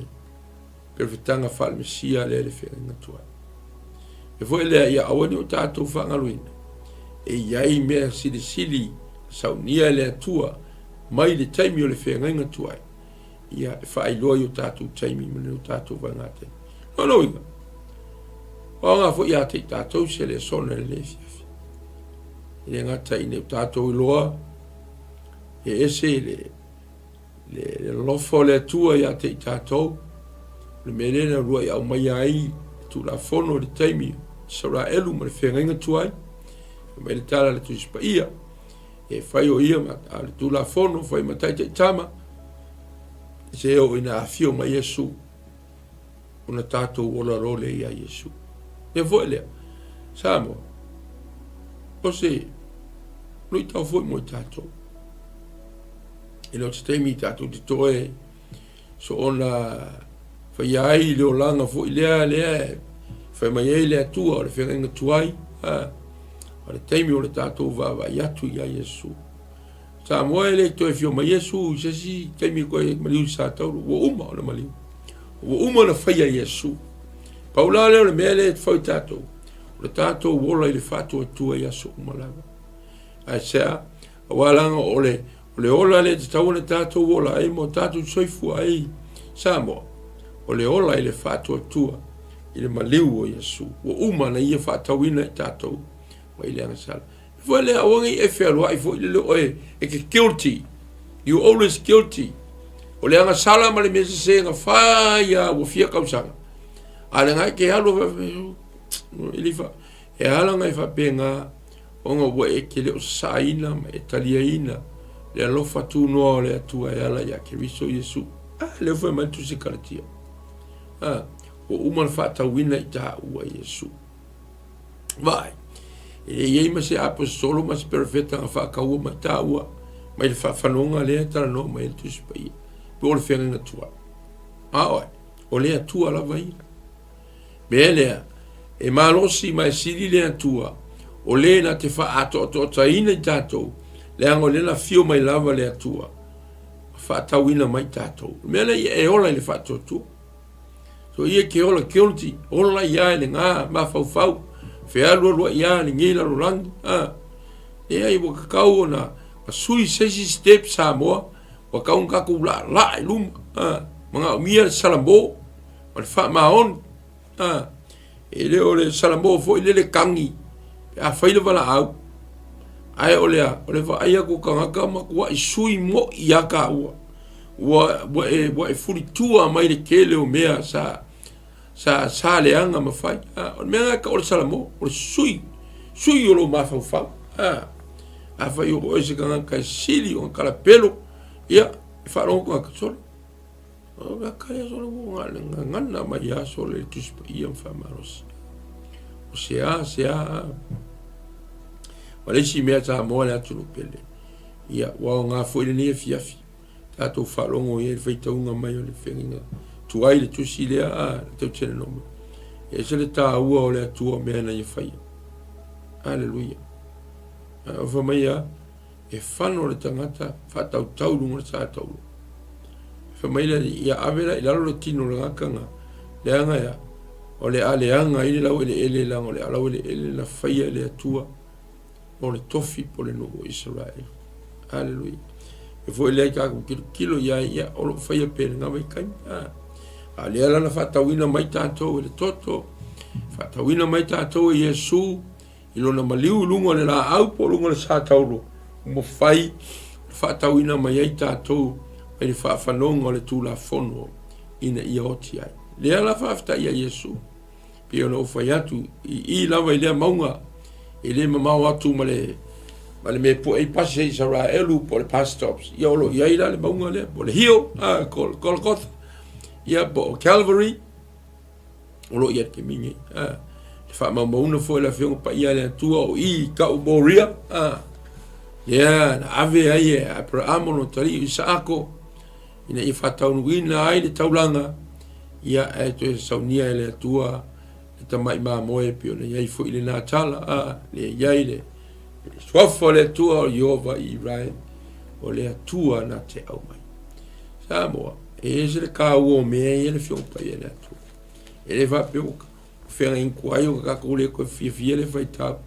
perfetanga whalmesia le whenga tua. E fo ele ia awani o tātou whangaluina. E iai mea sili saunia le atua mai le taimi o le whenga tua. Ia whailoa i o tātou taimi mene o tātou wangate. No inga. O ngā fo ia te tātou se le sona le fiafi. I le ngata i ne tātou i loa. E ese le lofo le atua ia te tātou. Le melena rua i au mai ai. Tu la fono le taimi. Sara elu ma le whenga tuai. Me le tala le tu ispa ia. E whai o ia ma le tu la fono. Whai ma tai te tama. Se o ina afio ma Yesu. Una tātou ola role ia Yesu. E foi lea. Samoa. O se. Lui tau foi mo tātou. E lo te teimi tātou te toe. So ona. Whai ai leo langa foi lea. Whai mai ei lea tua. O le whenga tuai. O le teimi o le tātou vava i atu ia Yesu. Samoa e le toe fio ma Yesu. Sesi teimi koe maliu sa tauru. Wo uma o le maliu. Wo uma na whai a Yesu. Paula leo le mea le whau tātou. O le tātou wola i le whātua tua i aso umalawa. Ai sea, a walanga o le ola le te tau na tātou wola ai mo tātou soifu ai Samoa. O le ola i le whātua tua i le maliu o Yesu. O uma na ia whātauina i tātou. Wa i le angasala. Fua le awangi e whērua i fua i le leo e ke guilty. You always guilty. O le angasala ma le mesa se nga whaia o fia kausanga. Ale ngai ke halo ilifa e hala ngai fa penga onga wa e ke le saina ma e taliaina le alofa tu no le atua e ala ya ke riso Yesu le foi mai tu se karatia o uma fata wina i ta ua Yesu vai e ye ma se apostolo mas perfeta fa ka ua ma ta ua mai le whaafanonga lea tala no mai le tusi pa ia. Pe o le whenga tua. Aoi, o lea tua la vai. Me lea, e malosi mai siri lea tua, o lea na te wha ato taina I tātou, lea ngo lea fio mai lava lea tua, wha tauina mai tātou. Me lea e ola le wha tua. So ia ke ola kilti, ola ia le ngā, ma fau, whea lua ia le ngila rolangi, ea I waka kau o na, ma sui sesi step sa moa, waka un kaku la luma, mga umia salambo, ma le wha maon, e le o le salambo fo I le kangi, a whaile wala au, ai o le wha aia ko kangaka ma kua I sui mo I aka ua, wa e furi tua mai le kele o mea sa leanga ma fai, o mea ka o le salambo, o le sui o lo ma fau, a whai o se kangaka sili o kala pelo, ia, wharongo ka kasole, o la kaya sole mo ngana mai ia sole le tuspa ia mwhamarosi. O sea, walesi mea ta moa le atu no pele. Ia, wao ngā fwere nia fiafi. Tātou wharongo ia le whaitaunga mai o le whenginga. Tuai le tusi lea, le tau tene nome. E se le tā ua o le atua mea na ia whaia. Aleluia. O whamai e whano le tangata, whatau taurunga le tā tauru. Whamai le ia avera I lalo le tino le ngakanga. Le anga ia. O le aleanga I le lau ele lang, o le alau ele na whaia le atua. O le tofi po le nuku Israel. Aleluia. E fo ele kaku kilo ia o lo whaia pere ngā mai kai. A le ala na whatawina mai tātou le toto. Whatawina mai tātou Yesu. I lona maliu lunga le la au po lunga le sātauro. Mo whai whatawina mai ai tātou. Mai le whaafanonga le tūla whono. Ina ia oti ai. Le ala whaafta ia Yesu. Pio na uwhai atu. I lawa I lea maunga. I le mamau atu ma le me po e pase I Israelu po le pass stops. Ia olo ia ila le maunga lea. Po le hio. Golgotha. Ia po Calvary. Olo ia ke mingi. Le wha mauna fo la whionga pa ia le atua o I kau Moria. Ia na ave ai e Abraham no tari Isaako. Ina I whataunuina ai le taulanga. Ia e to saunia le atua le tamai ma moe pio le iai fo I le nā tala le iai le swafo le atua o Yehova Israel o le atua na te au mai. Samoa, e se le ka ua mea I le whiong pa ia le atua. E le whapeo whenga inkuai o kako le koe fia le whaitau.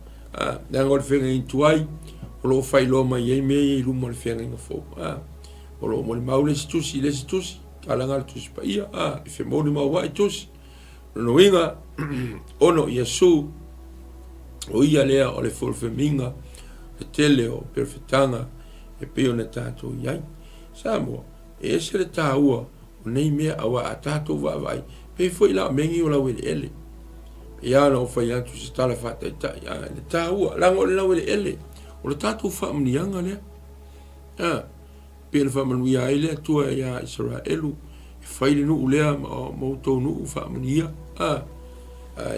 Nanga o le whenga intuai o lo whai lo mai iai mea I lumo le whenga inga fo. O lo mo le mau le situsi kalanga le tusi pa ia, I whemoni maua I tusi. No inga, ono Yesu, o ia lea o le fulfeminga, le tele o perfetanga, e peo na tātou iai. Samoa, e se le tā ua, o nei mea awa a tātou vai, pe foi la mengi o la wele ele. Pe ana o whai atu se tala whata I le tā ua, lango le la wele ele, o le tātou whaamnianga lea. Pe le whamanuia ai lea tua ia Israelu, e whaile nu ulea mautou nu whaamania.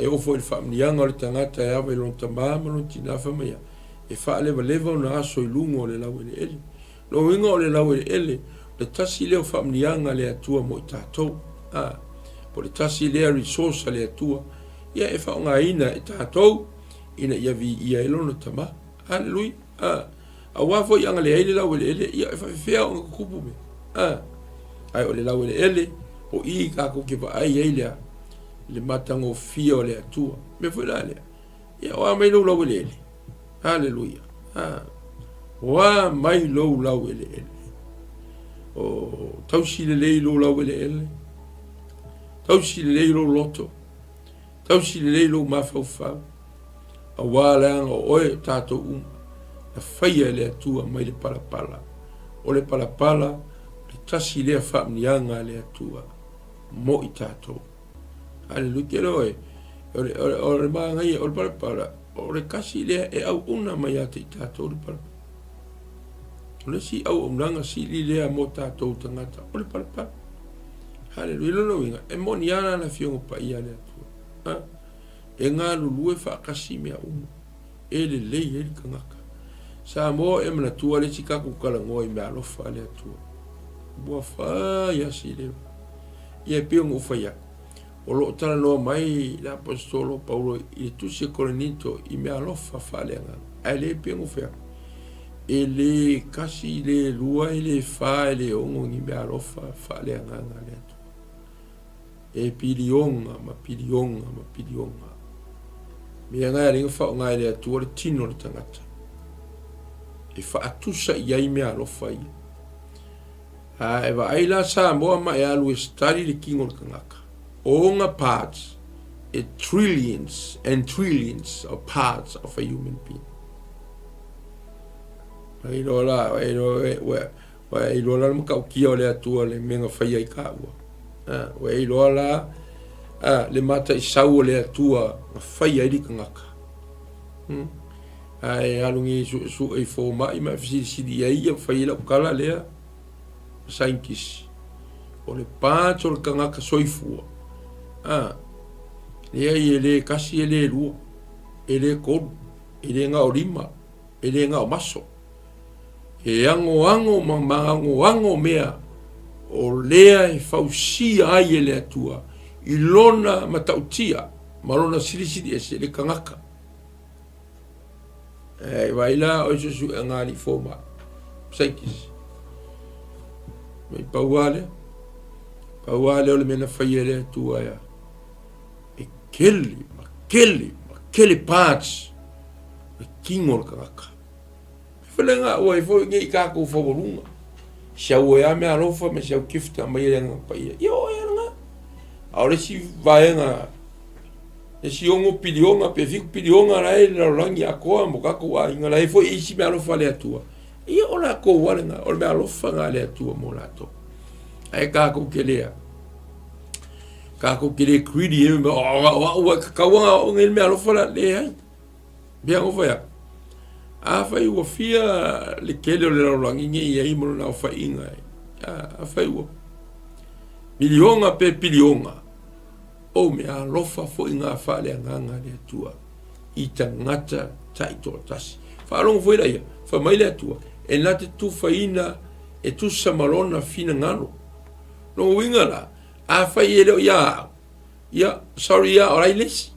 E ofo le whaamnianga o le tangata e awa I lon tamama lon tinafa mai. E wha lewa o na aso I lungo o le lau ele ele. Lo inga o le lau ele ele, le tasi leo whaamnianga le atua mo I tātou. Po le tasi lea resource le atua, ia e whaonga ina I tātou, ina ia vi ia elona tama. Hallelujah. A wafo I anga le ele lau ele ele, ia e whawhea o nga kupu me. Ai o le lau ele ele, o I kako ke wa ai lea, le matango fia o le atua. Me fwe la lea. Ia oa mai lau lau ele ele. Hallelujah. Oa mai lau ele ele. O tausi le lei lau ele ele. Tausi le lei loto. Tausi le lei mafau. A wāleanga o oe tātou na whaia le atua mai le palapala. O le palapala, le tasi lea whaamnianga le atua. Mo I tātou. Hallelujah loe. O le maangai o le palapala. O le kasi lea e au una mai ate I tātou le palapala. O le si au unanga si li lea mo tātou tangata. O le palapala. Hallelujah lono inga. E moni ana na fiongo pa ia le atua. E ngā lulue whaakasi mea umu. E le lei e li kangaka. sa mo e mana tua le tika ku kala ngoi me alofa le tua bua fa ya sile ia pe ngo fa ya o lo tala no mai la apostolo Paulo i tu se Corinto i me alofa fa le nga ale pe ngo fa ele kasi le lua ele fa ele ongo ni me alofa fa le nga le tua e pilionga ma me nga ringa fa nga le tua tino le tangata e fa atusa ia me alofa ia e va ai la sa mo ma e alu study the king of kangaka onga parts trillions and trillions of parts of a human being ai lola ai lola mo ka ki ole atu le menga fa ia ka wa ai lola le mata i sau le atu fa ia di kangaka ai alungi su e fo mai ma fisi di ai fa ia kala le scientist o le pāto le kangaka soifua ele kasi ele lua ele koru ele ngā o lima ele ngā o maso e ango mango mea o lea e fausia ai ele atua i lona matautia malona sirisiri e se le kangaka e waila o iso su ngā li fōma scientist mai pauale o le mena fai ele tua ya e kele parts e kingol kaka felenga o e foi ngi ka ko favorunga sia o ya me alofa me sia kifta mai ele nga pai yo nga ora si vaenga e si ongo pilionga pe fiku pilionga la ele la langi akoa mo ka ko wa inga la e foi isi me alofa le tua ia ola ko wala nga o me alofa nga le tua mo la to ai ka ko kelea greedy e o ka wa ngel me alofa le ai bia ngo fa a fa i fia le kele le langi ngi ai mo na fa inga a fa i milionga pe pilionga o me alofa fo inga fa le nganga le tua i tangata taito tas fa longo foi lai fa mai le tua e na te tu fa ina e tu samalona fina ngalo no winga la a fa ele ya sorry ya orailes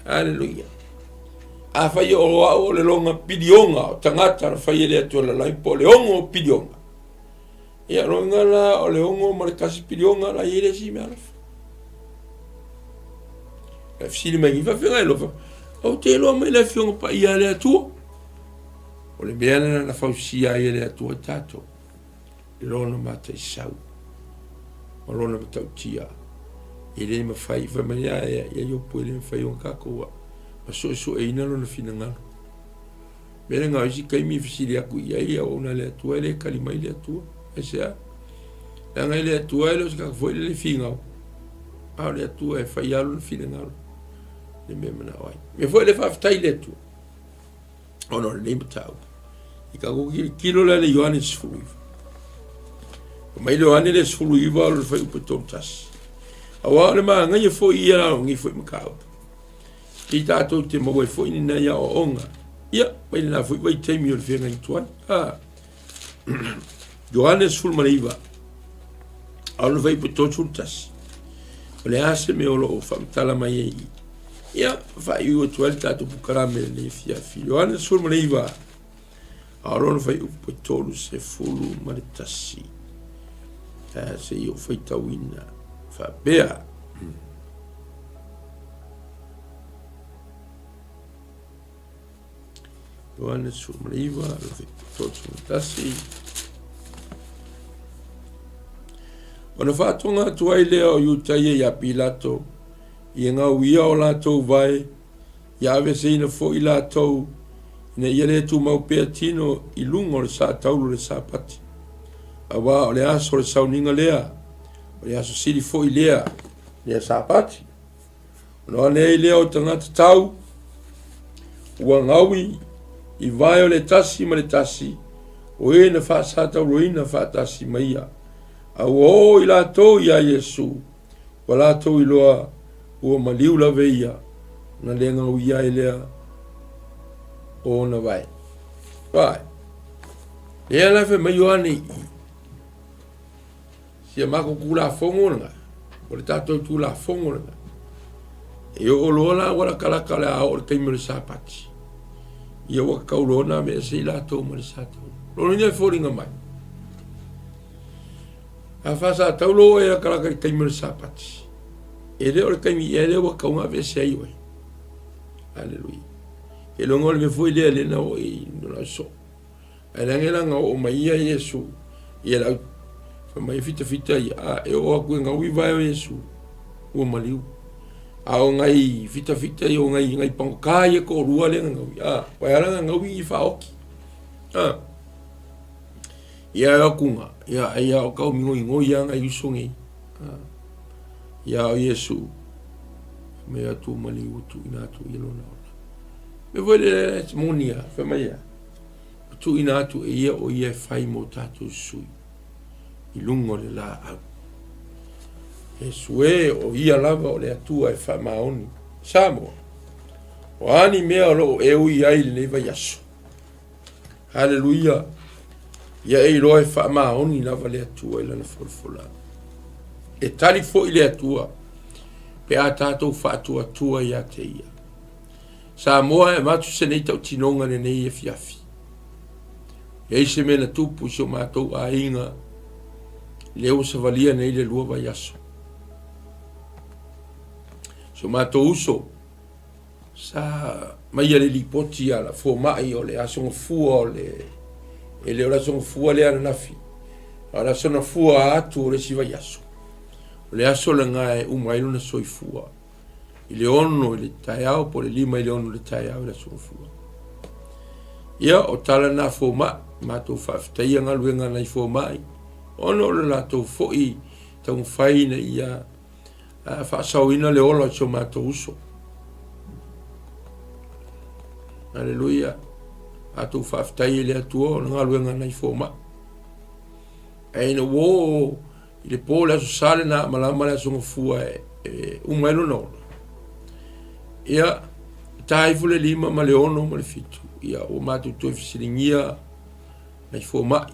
hallelujah a fa yo o le longa pilionga tangata fa ele to la lai po le ongo pilionga ya longa la o le ongo mar kasi pilionga la ele si me alfa e si le mai va fera lo fa o te lo me le fiong pa ia le tu o le bene na fa si ia ele tu tato lona mata i sau o lona mata utia ele ma fai fa mania ia yo puele fai un kako ma so e ina lona finanga bene nga isi kai mi fisilia ku ia ona le tu ele kalima ile tu esa nga ile tu ele ska foi le finga a le tu e fai alo finanga le me mana wai me foi le fa tai le tu ono le mtau i ka go kilo le Johannes fui mai lo ane le sulu iwa lo fai upetontas awa le ma ngai fo ia ngi fo makau ki tato te mo fo ni na ya onga ia mai na fo vai te mi o fenga i tuan Johannes ful mariva alo vai upetontas le ase me o lo fa tala mai ia fa i o tuel tato pukara me le fia fi Johannes ful mariva alo vai upetonus se fulu maritasi se io fai tawina fa bea Johannes Sumriva tutto tasi ona fatonga tuai leo yutai ya Pilato i nga wia o la to vai ya ve sina fo i la to ne yele tu mau peatino i lungo le sa taulu le sapati awa o le aso le sauninga lea o le aso sili fo i lea lea sapati no ne lea o tangata tau ua ngawi i vai o le tasi ma le tasi o e na fa sa tau roina fa tasi maia o i la to ia Yesu o la to i loa ua maliu la veia na lenga uia i lea o na vai Vai. E la fe mai ani. Sia mako kula fongo nga. O le tatou tu la fongo nga. E o lola wala kala kala o te me sapati. Ia wa kaulona me se la to mo sato. Lo ni fori nga mai. A fasa taulo e kala ka te me sapati. E le o kaimi e le wa kaunga ve se ai. Hallelujah. E lo ngol me foi le na o i no so. Ala ngela nga o mai ia Yesu. Ia la fa mai fita ia e o ku nga wi vai Yesu. O maliu. A o ngai fita i o ngai pangkai ko rua le nga wi. Pa ala nga wi fa oki. Ia o kunga. Ia o kau mingo ia ngai usongi. Ia o Yesu. Me atu maliu tu ina tu ilo na. Me vole monia fa mai ia. Tu ina tu e ia o ia fai mo tatu sui. I lungo le la au. E sue o ia lava o le atua e fa maoni. Samo. O ani mea lo e ui ai le neva yaso. Hallelujah. Ia e lo e fa maoni lava le atua i lana folfola. E tali fo i le atua. Pe a tatou fa atua ia te ia. Samoa e matu se nei tau tinonga ne nei e fiafi. E se mena tupu so matou a inga leo sa valia nei le lua vai aso. So matou uso sa maia le lipoti ala fo mai o le aso fua o le e le ora so fua le ana nafi. Ala so na fua atu o le si vai aso. O le aso le ngai umai luna soifua. I le ono i le taiao po le lima i le ono le taiao i le so fua. Ia o tala na fo mai matou whaftaia ngaluenga nei fo mai. Ono le latou fo'i tau whaina ia whaasauina le ola so matou uso. Hallelujah. Matou whaftaia le atua o ngaluenga nei fo mai. Eina wo i le pōle aso sale na malama le aso ngafua umelo no. Ia taifu le lima ma le ono ma le fitu. Ia o matou toi fisiringia mai fo mai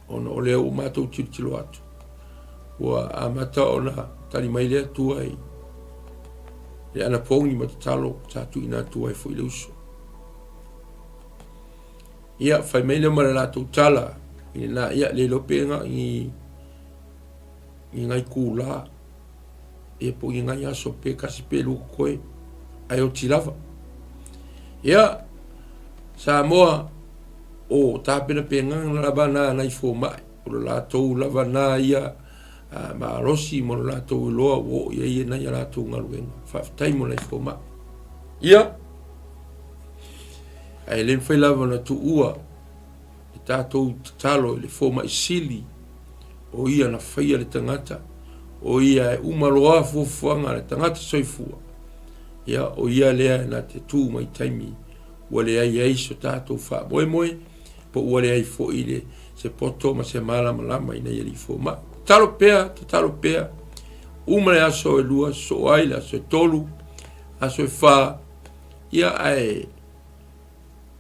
ona o leo matou tilo atu ua amata ona tali mai le atua ai le ana pongi matatalo tatu ina atua ai fo i le uso ia fai mai le mara latou tala ina ia le lopenga i ngai kula e po i ngai aso pe kasi pe luku koe ai o tilava ia Samoa o tapena pengang lava na nai fo mai o la tou lava na ia ma rosi mo la tou loa o ia na ia la tou ngaluenga fa time mo nai fo mai ia ai len foi lava na tu ua e tatou talo le fo mai sili o ia na faia le tangata o ia umaloa fo fuanga le tangata soifua ia o ia lea na te tu mai taimi wale ai so tatou fa moe po wale ai fo ile se poto ma se mala malama ina ili fo ma talo pea umre aso e lua so ai la so tolu aso fa ia ai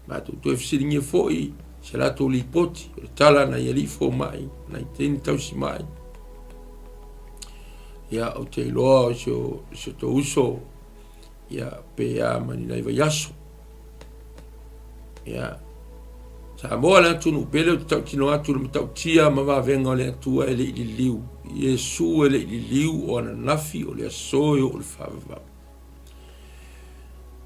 ma tu fsiringe fo i se la to lipoti tala na ili fo mai na ten tausi mai ia o te loa so to uso ia pe a mani na iva yaso ia Samoa la tunu pele tau tino atu le tau tia ma va venga le tua ele i liu Yesu ele i liu o na nafi o le soyo o le fava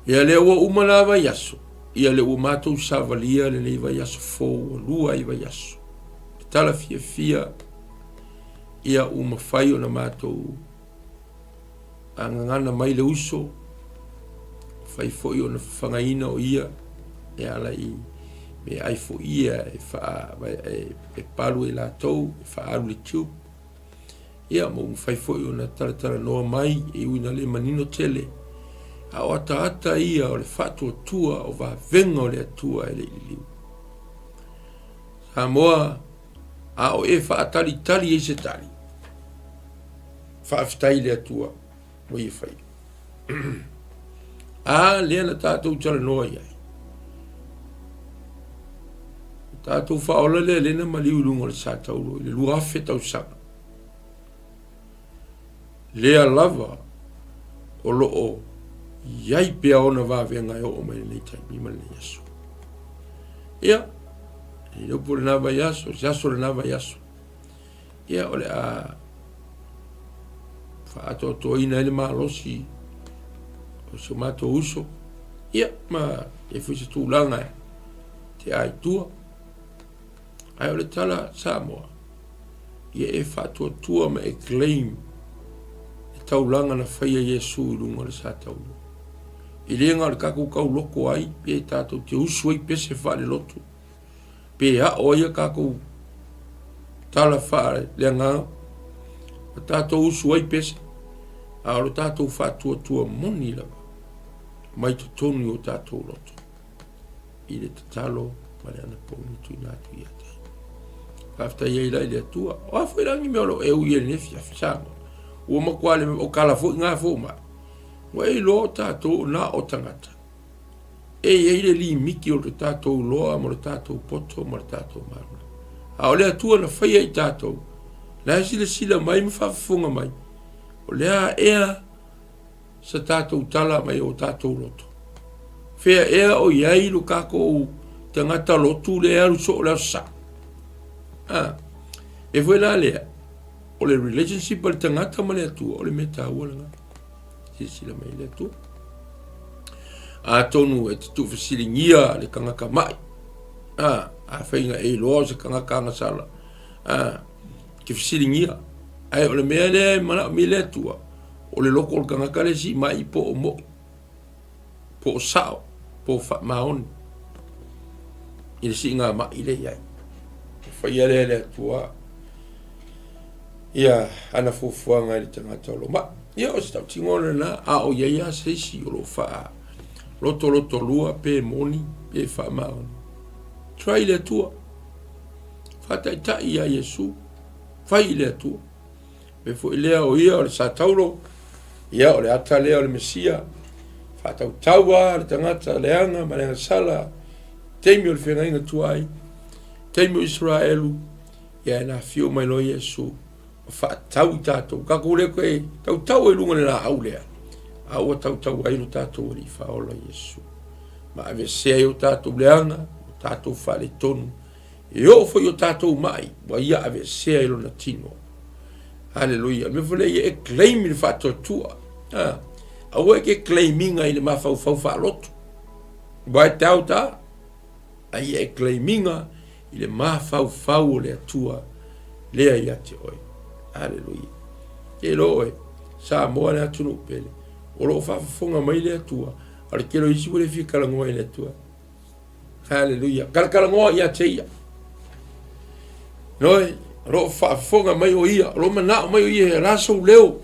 ia le o umala va yaso ia le o matou savalia le va yaso fo o lua i va yaso tala fia ia uma fai o na matou angangana mai le uso fai foi o na fangaina o ia e ala i me ai fo ia e fa e palu e la tou fa alu le tiu ia mo fai fo ona tala no mai e uina le manino tele a o ata ia o le fatu tua o va venga o le tua e le liu Samoa a o e fa tali e se tali fa aftai le tua o i fai a le na tatou tala no ia tātou whaola lena maliu lunga le sātauro, le lua awhi tau sanga. Lea lava o loo iai pea ona vāwea ngai o mai nei taimi ma le yaso. Ia, i lopo le nava yaso le nava yaso. Ia ole a whaatotoina ele malosi o se mato uso. Ia, ma e fuise tūlanga te ai tua. Ai ole tala Samoa. Ia e whaatotua ma e claim taulanga na whaia Yesu i lunga le sātaulu. I renga le kakou kau loko ai, pe tātou te usu ai pese whare lotu. Pe hao ia kakou tala whare lea ngā. Tātou usu ai pese. Aoro tātou whātua tua moni lava. Mai to tonu o tātou lotu. I le tatalo, ma le ana pōni tui nātu i ate. Whafta iei lai lea tua. O awhai rangi me olo e ui e nefi a whisama. Ua makuale o kala fo ngā fo mai. Wa e lo tātou nā o tangata. E le li miki o le tātou loa mo le tātou poto mo le tātou maruna. A o lea tua na whaia i tātou. La sila mai me whawhafunga mai. O lea ea sa tātou tala mai o tātou loto. Whea ea o iai lo kako o tangata lotu le aru so o lea sa. E fwe la lea. O le relationship al tangata ma le atua, o le meta ua langa. Sila mai le atua. A tonu e tutu fasiringia le kangaka mai. A whainga e loa se kangaka anga sala. Ke fasiringia. Ai o le mea le mana mi le atua. O le loko o le kangaka le si mai po o mo. Po o sao. Po o maoni. I le si ngā mai le iai. Whaia le atua. Ia, ana fufuanga i le tangata o lo ma. Ia, o se tau tingona na, a o iaia seisi o lo wha. Loto lua, pe moni, pe wha maoni. Trai le atua. Whata i tai a Yesu. Whai le atua. Me fu i lea o ia o le sātauro. Ia, o le ata lea o le Mesia. Whata u taua, le tangata, le anga, marenga sala. Teimi o le whengainga tuai. Teimi o Israelu. Ia, na fio mai lo Yesu. Fa tau tātou, ka kore koe, tau e lunga le la au lea. Aua tau ai lo tātou li whaola Yesu. Ma ave sea o tātou leanga, o tātou whale tonu. E o fo o tātou mai, wa ia ave sea lo na tino. Hallelujah. Me fole e claim le whatotua. Aua e ke claiminga i le mawhau whalotu. Vai tau tā, ai e claiminga i le mawhau le atua lea i ate oi. Hallelujah. Ke loe, sa moa le atunu pele. O lo whafunga mai le atua. Ale ke lo isi wale fi kalangoa i le atua. Hallelujah. Kalangoa ia te ia. Noi, lo whafunga mai o ia. Lo mana mai o ia he raso leo.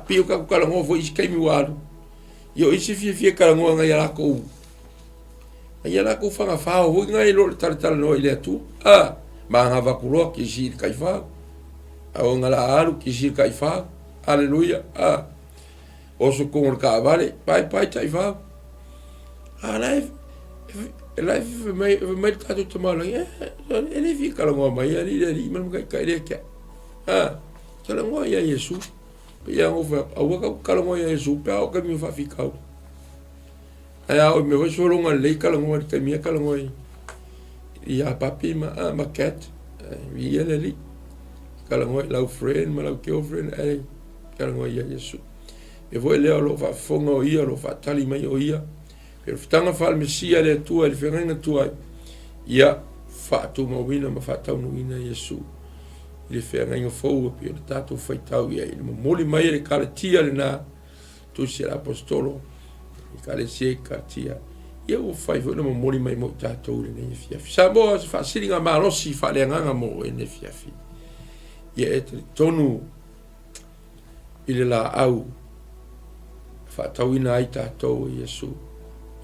Pio kaku kalangoa fo isi kaimi waru. Io isi fi kalangoa ngai alako u. Ngai alako whanga whao. Hui ngai lo le taratala noa i le atua. Ma ngā wakuroa ki isi kai whao. Au ngala alu ki sir kai fa. Hallelujah. Oso kong ka vale, pai tai fa. Life mai tatu tamala. Ele fi kala ngo mai ali man kai le ka. Kala ngo ya Yesu. Ya ngo fa au ka kala ngo ya Yesu pa o ka mi fa fi ka. Aya o me wo so longa le kala ngo ka mi kala ngo. Ya papi ma cat. Vi ele li. Kalangoi lau friend, ma lau girlfriend, kalangoi ia Yesu. E voi leo lo fa fonga o ia, lo fa tali mai o ia. Pero tanga fa Mesia le tua, le whengainga tua. Ia, fa tu mawina, ma fa tau nuina Yesu. Le whengainga fau, pio le tatou fai tau ia. Ile mamoli mai le kalatia le na, tu si l'apostolo, le kalesia kalatia. Ia o fai fo le mamoli mai mo tatou le ne fiafi. Sa moa, fa siringa marosi, fa le nganga mo e ne fiafi. Ia e te tonu i le la au whaatauina ai tātou i Yesu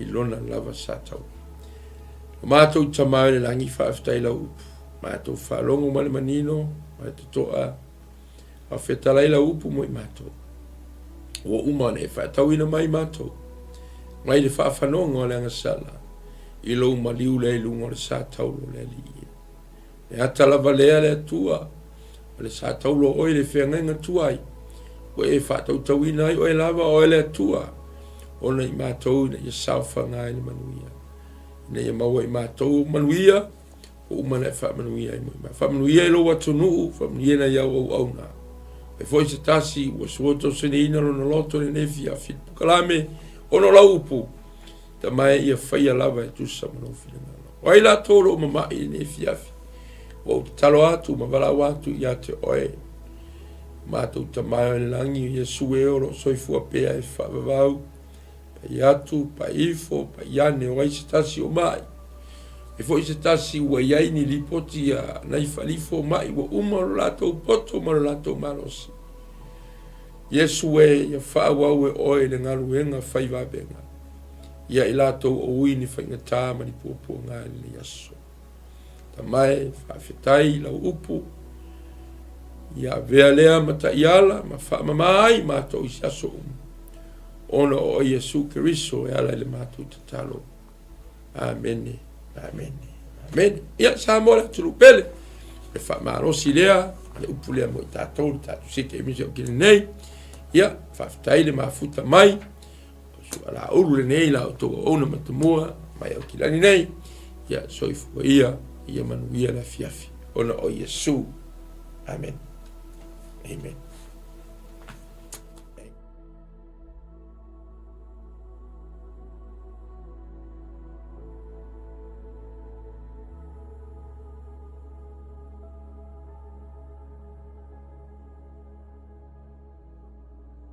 i lona lava sātau. Mātou tamau le langi whaaftai lau upu. Mātou whaalongo male manino, mātou toa a whetalai lau upu mo i mātou. Ua umane whaatauina mai mātou. Ngai le whaafanoa ngā le angasala i lau maliu le lunga le sātau lo le li. e ata lava lea le atua o le sa taulo oi le feagaiga tuai ua e faatautauina ai o e lava o e le atua ona i matou ina ia saofaga i le manuia ina ia maua i matou manuia o uma le faamanuia ai moi faamanuia i lou atunuu faamanuia na iau auauna e foi se tasi ua suoto seneina lona loto lenei fiafi pukalame ona o lau upu tamae ia faia lava e tusa manou filegalo o ai latou loo mamaʻi lenei fiafi ua ou tatalo atu ma valau atu iā te oe matou tamae o le lagi o iesu e o loo soifua pea e faavavau pai atu paifo paiane o ai se tasi o maʻi e foi se tasi ua iai ni lipoti a nai falifo maʻi ua uma o lo latou poto ma lo latou malosi iesu e ia faauau e oe le galuega fai vavega ia i latou oui ni faigatā ma ni puapuaga i le aso tamae faafetai i lau upu ia avea lea ma taʻiala ma faamamā ai matou i se aso uma ona o iesu keriso e ala i le matou tatalo amene amene amene ia sa mo le atulupele e faamalosi lea le upu lea mo i tatou le tatusike i misi o kilenei ia faafetai le mafuta mai sualaulu lenei laoutou ona matamua mai au kilani nei ia soifua ia manuia le afiafi ona o iesu amen amen